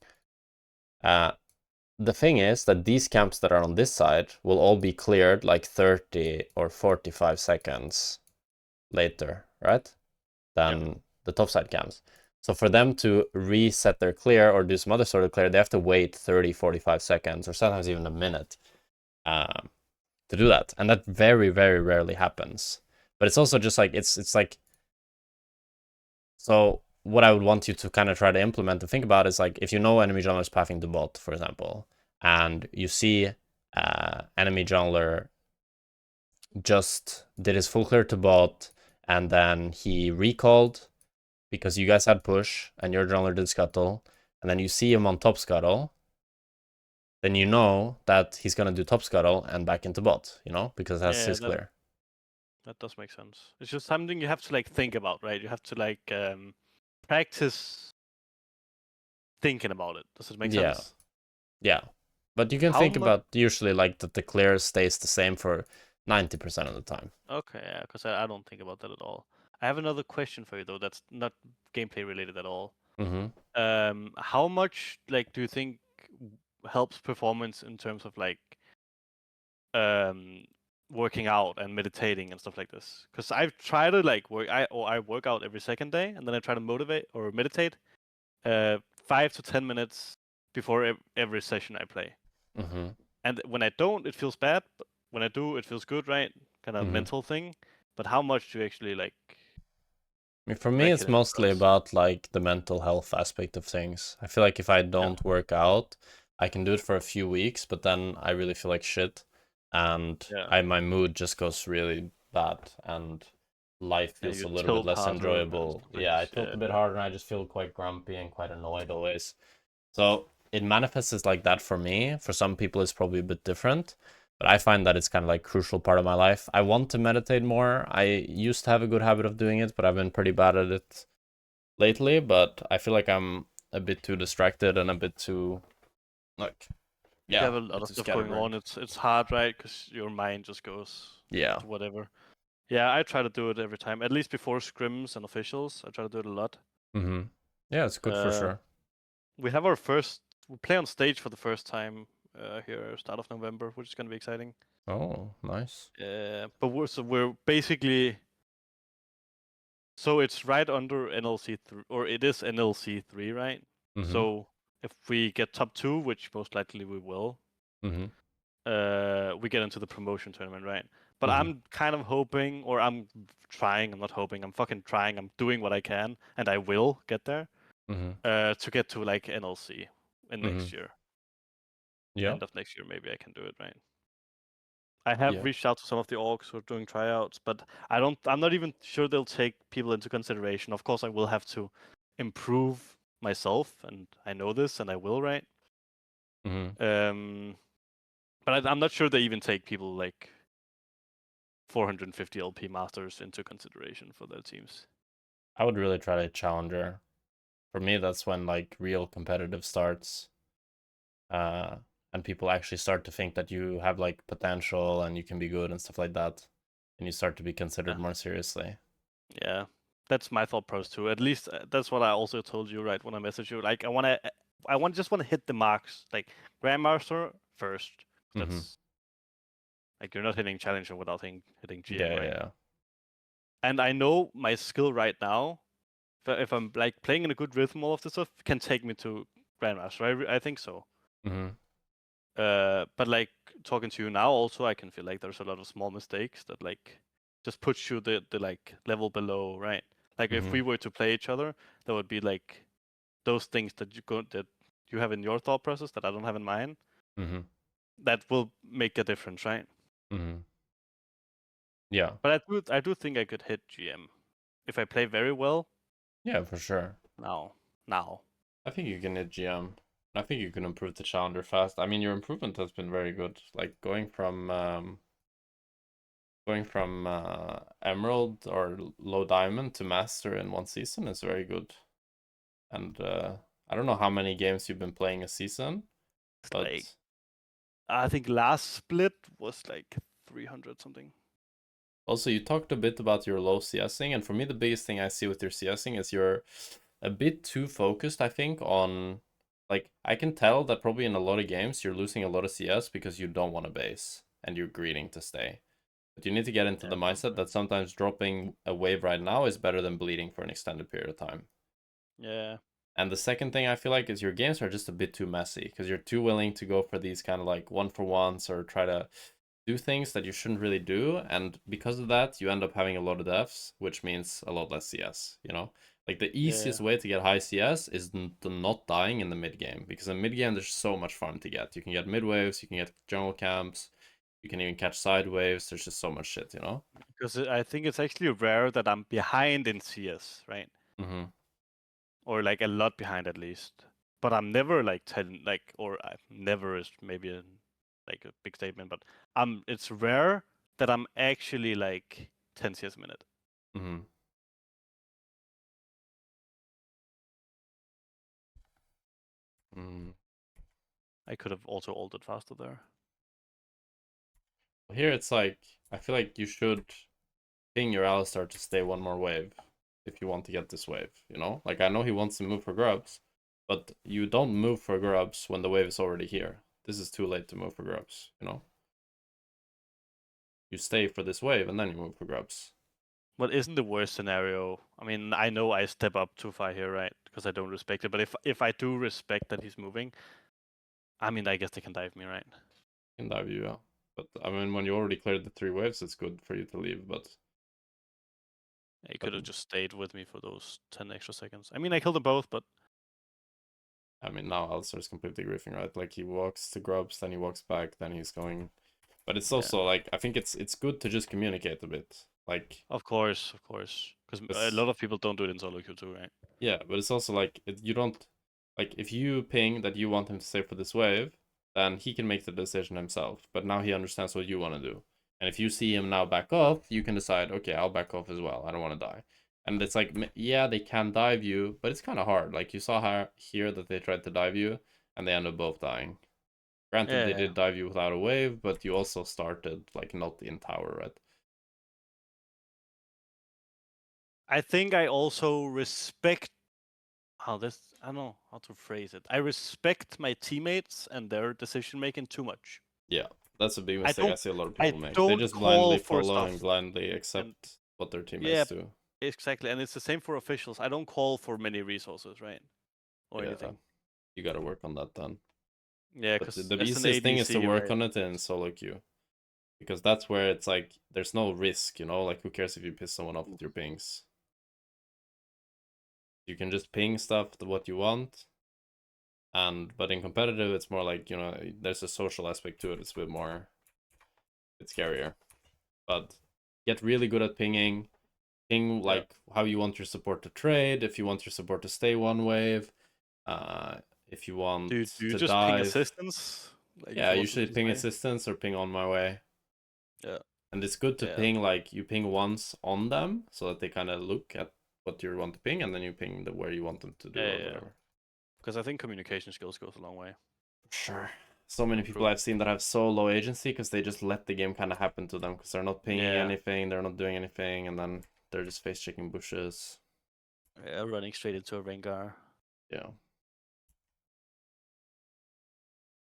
The thing is that these camps that are on this side will all be cleared like 30 or 45 seconds later, right? Yeah. Than the top side camps. So for them to reset their clear or do some other sort of clear, they have to wait 30, 45 seconds, or sometimes even a minute to do that. And that very, very rarely happens. But it's also just like, it's like, so what I would want you to kind of try to implement and think about is like, if you know enemy jungler is pathing to bot, for example, and you see enemy jungler just did his full clear to bot, and then he recalled because you guys had push and your jungler did scuttle, and then you see him on top scuttle, then you know that he's gonna do top scuttle and back into bot, you know, because that's Yeah, his clear. that does make sense. It's just something you have to like think about, right? You have to like practice thinking about it. Does it make Yeah, sense? yeah. But you can How think much? about usually like that the clear stays the same for 90% of the time. Okay, yeah, because I don't think about that at all. I have another question for you though. That's not gameplay related at all. Mm-hmm. How much like do you think helps performance in terms of like um working out and meditating and stuff like this? Because I've tried to like I work out every second day and then I try to motivate or meditate 5 to 10 minutes before every session I play. Mm-hmm. And when I don't, it feels bad. But when I do, it feels good, right? Kind of Mm-hmm. mental thing. But how much do you actually like I mean, for me, it's reckon it mostly does? about like the mental health aspect of things. I feel like if I Yeah, don't work out, I can do it for a few weeks, but then I really feel like shit, and yeah, my mood just goes really bad, and life yeah. feels You a little bit tilt less harder and enjoyable. stuff like Yeah, I this. tilt Yeah, a bit harder, and I just feel quite grumpy and quite annoyed always. So it manifests as like that for me. For some people, it's probably a bit different, but I find that it's kind of like crucial part of my life. I want to meditate more. I used to have a good habit of doing it, but I've been pretty bad at it lately. But I feel like I'm a bit too distracted and a bit too like, you yeah, have a a lot bit of too stuff going on. scatterbrained. It's hard, right? Because your mind just goes Yeah. to whatever. Yeah, I try to do it every time. At least before scrims and officials, I try to do it a lot. Mm-hmm. Yeah, it's good for Uh, sure. we have our first. We play on stage for the first time here start of November, which is gonna be exciting. Oh, nice. But we're basically so it's right under NLC 3, or it is NLC 3, right? Mm-hmm. So if we get top two, which most likely we will, Mm-hmm. we get into the promotion tournament, right? But Mm-hmm. I'm kind of hoping, or I'm trying. I'm not hoping. I'm fucking trying. I'm doing what I can, and I will get there. Mm-hmm. To get to like NLC in Mm-hmm. next year, Yeah. end of next year, maybe I can do it, right? I have Yeah. reached out to some of the orgs who are doing tryouts, but I'm not even sure they'll take people into consideration. Of course, I will have to improve myself, and I know this, and I will, right? Mm-hmm. But I'm not sure they even take people like 450 LP masters into consideration for their teams. I would really try to challenger. For me, that's when like real competitive starts. uh, and people actually start to think that you have like potential and you can be good and stuff like that, and you start to be Yeah, considered more seriously. yeah, that's my thought process too. At least that's what I also told you, right? When I messaged you, like just want to hit the marks, like Grandmaster first. Mm-hmm. That's like you're not hitting Challenger without hitting GM, Yeah, right? yeah, And I know my skill right now, if I'm like playing in a good rhythm, all of this stuff can take me to Grandmaster. I think so. yeah. Mm-hmm. But like talking to you now, also I can feel like there's a lot of small mistakes that like just puts you the like level below, right? Like if Mm-hmm. we were to play each other, there would be like those things that you have in your thought process that I don't have in mine. Mm-hmm. That will make a difference, right? Mm-hmm. Yeah, But I do think I could hit GM if I play very well yeah, for sure. now. Now. I think you can hit GM. I think you can improve the challenger fast. I mean, your improvement has been very good. Like going from emerald or low diamond to master in one season is very good. And I don't know how many games you've been playing a season, It's like but I think last split was like 300 something. also you talked a bit about your low CSing, and for me the biggest thing I see with your CSing is you're a bit too focused, I think, on like I can tell that probably in a lot of games you're losing a lot of CS because you don't want to base and you're greeding to stay. But you need to get into Yeah, the mindset probably. that sometimes dropping a wave right now is better than bleeding for an extended period of time. Yeah. And the second thing I feel like is your games are just a bit too messy because you're too willing to go for these kind of like one for ones or try to do things that you shouldn't really do. And because of that, you end up having a lot of deaths, which means a lot less CS, you know? Like the Yeah. easiest way to get high CS is the not dying in the mid game because in mid game there's so much farm to get. You can get mid waves, you can get jungle camps, you can even catch side waves. There's just so much shit, you know? Because I think it's actually rare that I'm behind in CS, right? Mm-hmm. Or like a lot behind at least. But I'm never like 10, like, or never is maybe like a big statement, but it's rare that I'm actually like 10 CS a minute. Mm-hmm. Mm. I could have also ulted faster there. Here it's like I feel like you should ping your Alistar to stay one more wave if you want to get this wave, you know? Like I know he wants to move for grubs, but you don't move for grubs when the wave is already here. This is too late to move for grubs, you know? You stay for this wave and then you move for grubs. But isn't the worst scenario? I mean, I know I step up too far here, right? Because I don't respect it. But if I do respect that he's moving, I mean, I guess they can dive me, right? In that view, yeah. But I mean, when you already cleared the 3 waves, it's good for you to leave, but He could have just stayed with me for those 10 extra seconds. I mean, I killed them both, but I mean, now Alistar's completely griefing, right? Like he walks to grubs, then he walks back, then he's going. But it's yeah, also like I think it's good to just communicate a bit, like of course, because a this. lot of people don't do it in solo queue too, right? Yeah, but it's also like you don't like if you ping that you want him to stay for this wave, then he can make the decision himself. But now he understands what you want to do. And if you see him now back off, you can decide, okay, I'll back off as well. I don't want to die. And it's like, yeah, they can dive you, but it's kind of hard. Like you saw how here that they tried to dive you, and they ended up both dying. Granted, they Yeah, did dive you without a wave, but you also started like not in tower, right? I think I also respect how this. I don't know how to phrase it. I respect my teammates and their decision making too much. Yeah, that's a big I mistake I don't. see a lot of I people make. They don't just call blindly for follow and stuff, blindly and accept what their yeah, teammates do. exactly. And it's the same for officials. I don't call for many resources, right, or Yeah, anything. you gotta work on that then. Yeah, But because the as an easiest thing is to ADC, work right? on it in solo queue. Because that's where it's like, there's no risk, you know? Like, who cares if you piss someone off with your pings? You can just ping stuff to what you want. But in competitive, it's more like, you know, there's a social aspect to it. It's a bit more, it's scarier. But get really good at pinging. Ping, Yeah. like, how you want your support to trade, if you want your support to stay one wave, uh, if you want Do you to just ping dive. assistance? Like if Yeah, you want them usually to ping stay? assistance or ping on my way. Yeah. And it's good to Yeah. ping, like, you ping once on them so that they kind of look at what you want to ping and then you ping where you want them to do Yeah. or Yeah. whatever. Because I think communication skills goes a long way. Sure. So many people True. I've seen that have so low agency because they just let the game kind of happen to them because they're not pinging Yeah. anything, they're not doing anything, and then they're just face checking bushes. Yeah. Running straight into a Rengar. Yeah.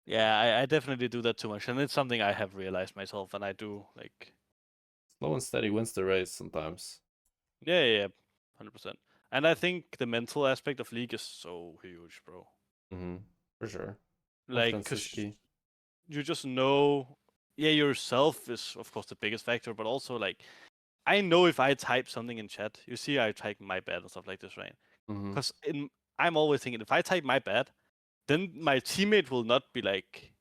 Yeah, I definitely do that too much, and it's something I have realized myself, and I do like. Slow and steady wins the race sometimes. Yeah. Yeah. 100%. And I think the mental aspect of League is so huge, bro. Mm-hmm. For sure. Like, Confidence is cause key. you just know. Yeah, yourself is of course the biggest factor, but also like I know if I type something in chat, you see I type my bad and stuff like this, right? Mm-hmm. Because I'm always thinking if I type my bad, then my teammate will not be like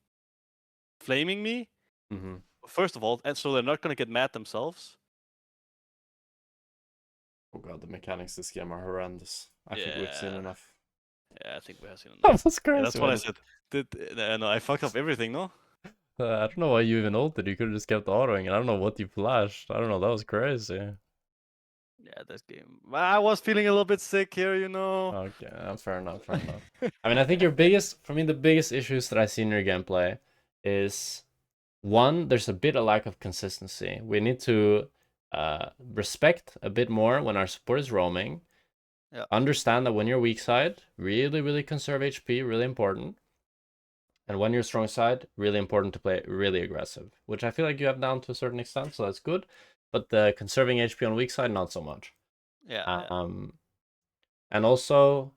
flaming me, Mm-hmm. first of all, and so they're not gonna get mad themselves. Oh god, the mechanics this game are horrendous. I think we've seen Yeah, enough. yeah, I think we have seen enough. That was Yeah, crazy, that's what I man. said. No, I fucked up everything, no? I don't know why you even ulted. You could have just kept autoing, and I don't know what you flashed. I don't know. That was crazy. Yeah, that game. I was feeling a little bit sick here, you know. Okay, fair enough. Fair enough. I mean, I think your biggest, for me, the biggest issues that I see in your gameplay is one, there's a bit of lack of consistency. We need to respect a bit more when our support is roaming. Yeah, Understand that when you're weak side, really, really conserve HP, really important. And when you're strong side, really important to play really aggressive, which I feel like you have down to a certain extent, so that's good. But the conserving HP on weak side, not so much. yeah, yeah. Um, And also,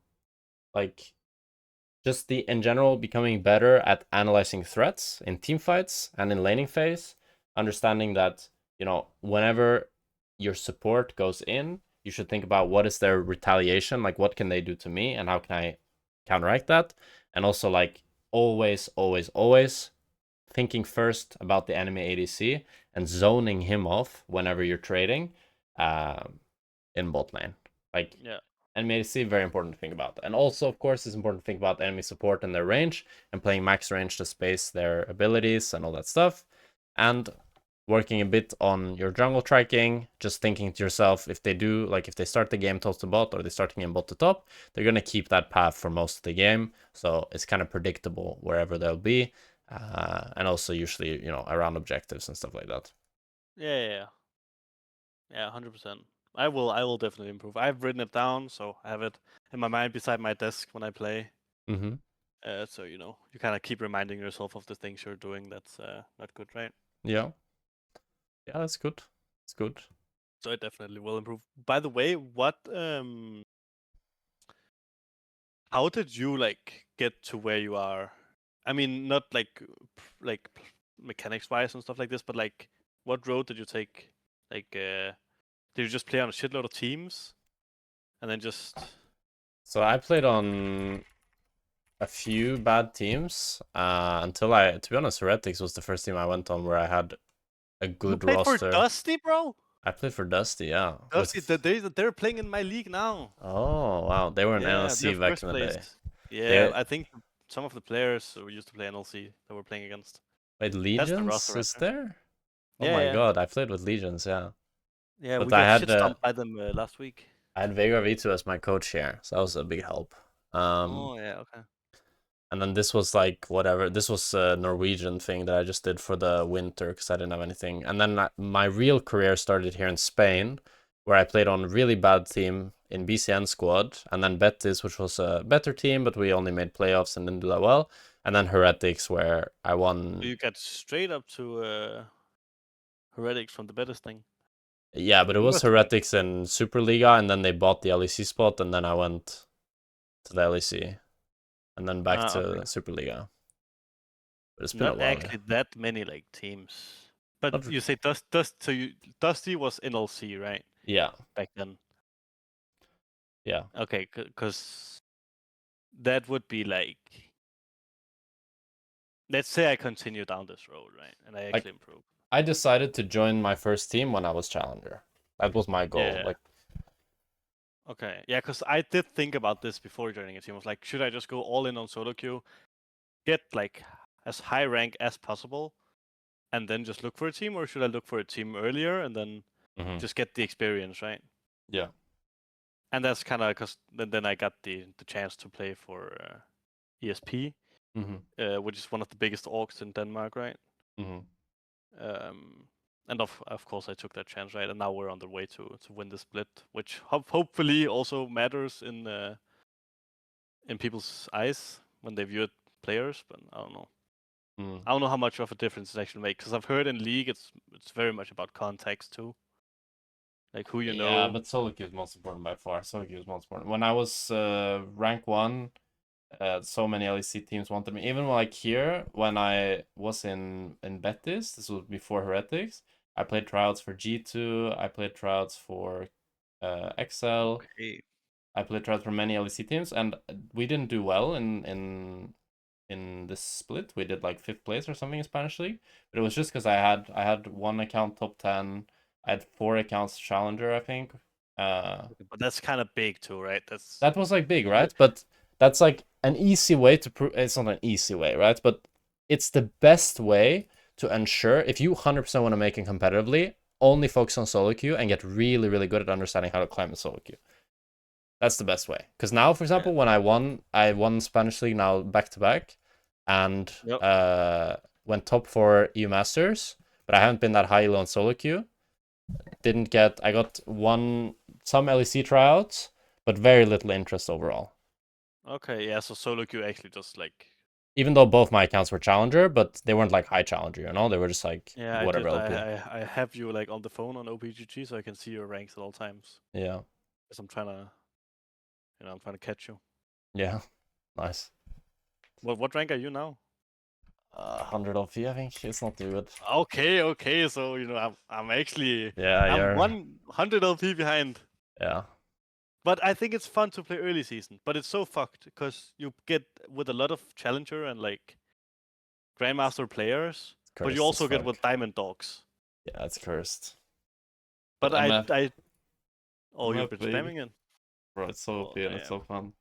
like, just the in general becoming better at analyzing threats in team fights and in laning phase, understanding that, whenever your support goes in, you should think about what is their retaliation, like what can they do to me and how can I counteract that. And also, like, always, always, always thinking first about the enemy ADC and zoning him off whenever you're trading in bot lane. Like, Yeah. enemy ADC, very important to think about. And also, of course, it's important to think about enemy support and their range and playing max range to space their abilities and all that stuff. And working a bit on your jungle tracking, just thinking to yourself, if they start the game top to bot or they start the game bot to top, they're going to keep that path for most of the game. So it's kind of predictable wherever they'll be. And also usually, around objectives and stuff like that. Yeah. 100%. I will definitely improve. I've written it down, so I have it in my mind beside my desk when I play. Mm-hmm. So you kind of keep reminding yourself of the things you're doing. That's not good, right? Yeah. Yeah, that's good. It's good. So I definitely will improve. By the way, how did you get to where you are? I mean, not like mechanics wise and stuff like this, but like what road did you take? Did you just play on a shitload of teams and then just So I played on a few bad teams until to be honest, Heretics was the first team I went on where I had a you good played for roster. Dusty, bro? I played for Dusty, yeah. Dusty, they're playing in my league now. Oh, wow. They were in Yeah, they're NLC back first in the place. day. Yeah, They I think some of the players who used to play NLC that we're playing against. Wait, That's the roster Legions right is there. there? Oh Yeah, my yeah. god, I played with Legions, yeah. Yeah, But we I got had shit uh, stomped by them last week. I had Vega V2 as my coach here, so that was a big help. Oh, yeah, okay. And then this was like whatever. This was a Norwegian thing that I just did for the winter because I didn't have anything. And then my real career started here in Spain, where I played on a really bad team in BCN squad, and then Betis, which was a better team, but we only made playoffs and didn't do that well. And then Heretics, where I So won. you got straight up to Heretics from the betters thing. Yeah, but it You was must have been. Heretics in Superliga, and then they bought the LEC spot, and then I went to the LEC, and then back Ah, to okay. Superliga. But it's been a Not while. actually that many teams. But Not, you say Dusty was NLC, right? yeah, Back then. yeah. Okay, because that would be let's say I continue down this road, right? And I Like actually improve. I decided to join my first team when I was challenger. That was my goal. Yeah. Like, Okay. Yeah, because I did think about this before joining a team. I was like, should I just go all in on solo queue, get as high rank as possible, and then just look for a team, or should I look for a team earlier and then just get the experience, right? yeah. And that's kind of because then I got the chance to play for ESP, which is one of the biggest orgs in Denmark, right? And of course I took that chance, right? And now we're on the way to win the split, which hopefully also matters in people's eyes when they view it players. But I don't know. I don't know how much of a difference it actually makes, because I've heard in League it's very much about context too, like who you Yeah, know. but solo queue is most important by far. Solo queue is most important. When I was rank 1, so many LEC teams wanted me. Even like here, when I was in Betis, this was before Heretics, I played tryouts for G2, I played tryouts for XL, Okay. I played tryouts for many LEC teams, and we didn't do well in this split. We did like 5th place or something in Spanish League, but it was just because I had one account top 10. I had 4 accounts challenger, I think. But that's kind of big too, right? That's That was like big, you. right? But that's like an easy way to prove. It's not an easy way, right? But it's the best way to ensure if you 100% want to make it competitively, only focus on solo queue and get really, really good at understanding how to climb a solo queue. That's the best way. Because now, for Yeah. example, when I won Spanish League now back to back, and Yep. went top for EU Masters, but I haven't been that high on solo queue. I got some LEC tryouts, but very little interest overall. Okay. Yeah. So solo queue actually just Even though both my accounts were challenger, but they weren't like high challenger, They were just like yeah, I whatever did. LP. I have you on the phone on OPGG, so I can see your ranks at all times. Yeah. Because I'm trying to I'm trying to catch you. Yeah, nice. What rank are you now? 100 LP, I think. It's not too good. Okay. So I'm actually Yeah, I'm you're. 100 LP behind. Yeah. But I think it's fun to play early season. But it's so fucked because you get with a lot of challenger and like grandmaster players, but you Cursed as also get fuck. with diamond dogs. Yeah, it's cursed. But MF, oh, you've MF been League, spamming it. bro, it's so OP Oh and it's damn. so fun.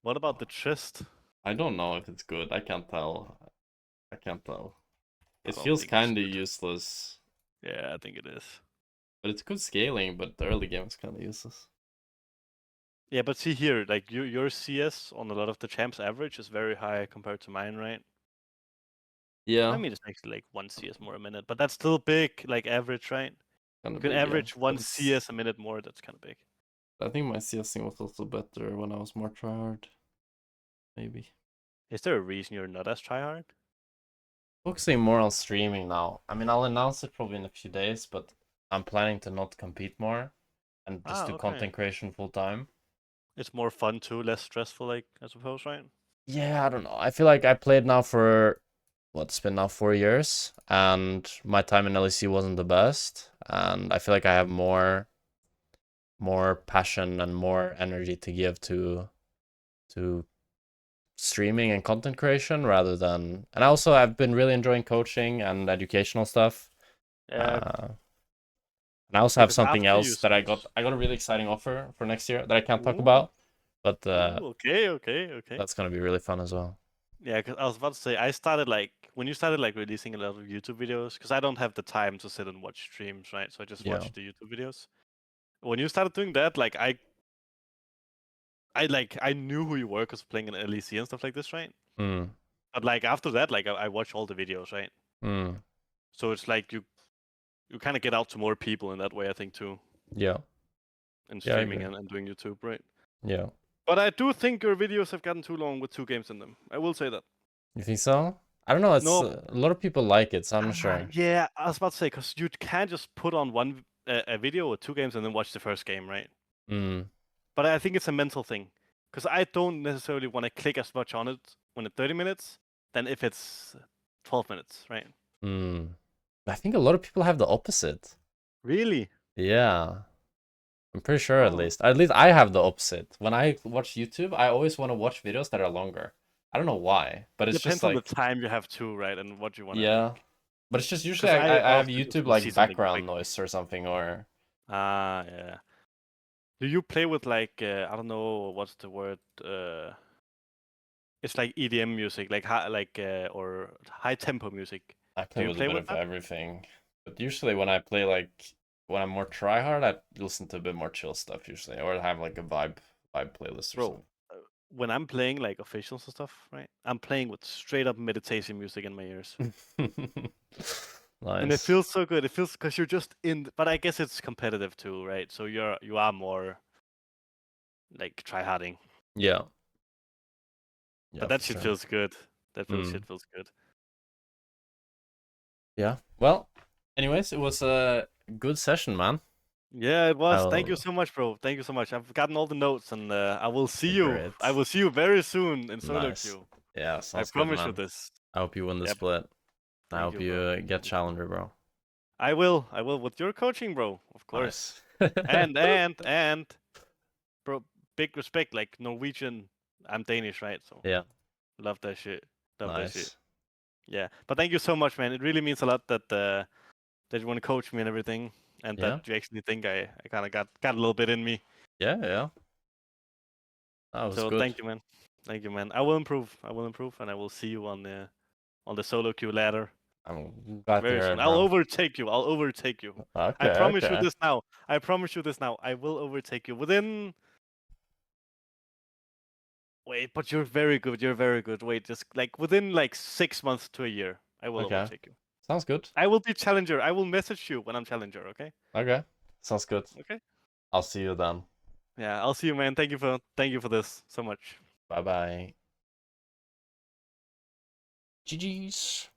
What about the Trist? I don't know if it's good. I can't tell. I can't tell. I It don't feels think it's kinda good. useless. Yeah, I think it is. But it's good scaling, but the early game is kinda useless. Yeah, but see here, like your CS on a lot of the champs average is very high compared to mine, right? Yeah. I mean, it's actually like 1 CS more a minute, but that's still big, like average, right? Kinda You can big, yeah. average 1 CS a minute more, that's kind of big. I think my CSing was also better when I was more tryhard. Maybe. Is there a reason you're not as tryhard? Focusing more on streaming now. I mean, I'll announce it probably in a few days, but I'm planning to not compete more and just do Okay. content creation full time. It's more fun too, less stressful, like I suppose, right? Yeah, I don't know. I feel like I played now for what's been now 4 years, and my time in LEC wasn't the best. And I feel like I have more passion and more energy to give to streaming and content creation rather than. And also, I've been really enjoying coaching and educational stuff. Yeah, Uh, and I also have because something after you else that I switch. got. I got a really exciting offer for next year that I can't talk Ooh, about, but okay. that's gonna be really fun as well. Yeah, because I was about to say, I started like when you started like releasing a lot of YouTube videos, because I don't have the time to sit and watch streams, right? So I just Yeah. watch the YouTube videos. When you started doing that, like I knew who you were because playing in LEC and stuff like this, right? Mm. But like after that, like I watch all the videos, right? Mm. So it's like you kind of get out to more people in that way, I think too, Yeah. in Yeah, I streaming agree. and doing YouTube, right? Yeah. But I do think your videos have gotten too long with 2 games in them. I will say that. You think so? I don't know. It's No, a lot of people like it, so I'm not sure. yeah, I was about to say because you can't just put on a video with 2 games and then watch the first game, right? Mm. But I think it's a mental thing because I don't necessarily want to click as much on it when it's 30 minutes than if it's 12 minutes, right? Mm. I think a lot of people have the opposite. Really? Yeah. I'm pretty sure at Oh, least. At least I have the opposite. When I watch YouTube, I always want to watch videos that are longer. I don't know why, but it's just depends on the like, time you have too, right? And what you want to yeah. like. But it's just usually Because I I have often just YouTube want to see like something background quick. noise or something, or Ah, yeah. Do you play with like I don't know what's the word? It's like EDM music, like or high tempo music. I Do play you with a play bit with of that? everything. But usually when I play like when I'm more tryhard, I listen to a bit more chill stuff usually, or I have like a vibe playlist or Bro, something. when I'm playing like officials and stuff, right? I'm playing with straight up meditation music in my ears. And it Nice. feels so good. It feels because you're just in, but I guess it's competitive too, right? So you are more like tryharding. Yeah. Yeah, But for that shit sure. feels good. That Mm. shit feels good. Yeah. Well, anyways, it was a good session, man. Yeah, it was. Thank you I'll so much, bro. Thank you so much. I've gotten all the notes, and I will see you. I great. will see you very soon in solo Nice. queue. Yeah, I sounds good, promise you man. this. I hope you win the Yep. split. I Thank hope you, you bro. get Thank you. Challenger, bro. I will. I will with your coaching, bro. Of course. Nice. And bro, big respect. Like Norwegian, I'm Danish, right? So Yeah, love that shit. Love that shit. nice. Yeah. But thank you so much, man. It really means a lot that you want to coach me and everything, and that Yeah, you actually think I kind of got a little bit in me. yeah. That was So good. thank you, man. Thank you, man. I will improve. I will improve, and I will see you on the solo queue ladder I'm glad to very hear soon. it, I'll bro. overtake you. I'll overtake you. I Okay, promise you okay. this now. I promise you this now. I will overtake you within. Wait, but you're very good. You're very good. Wait, just like within like 6 months to a year, I will Okay. overtake you. Sounds good. I will be challenger. I will message you when I'm challenger. Okay. Okay. Sounds good. Okay. I'll see you then. Yeah, I'll see you, man. Thank you for this so much. Bye bye. GG's.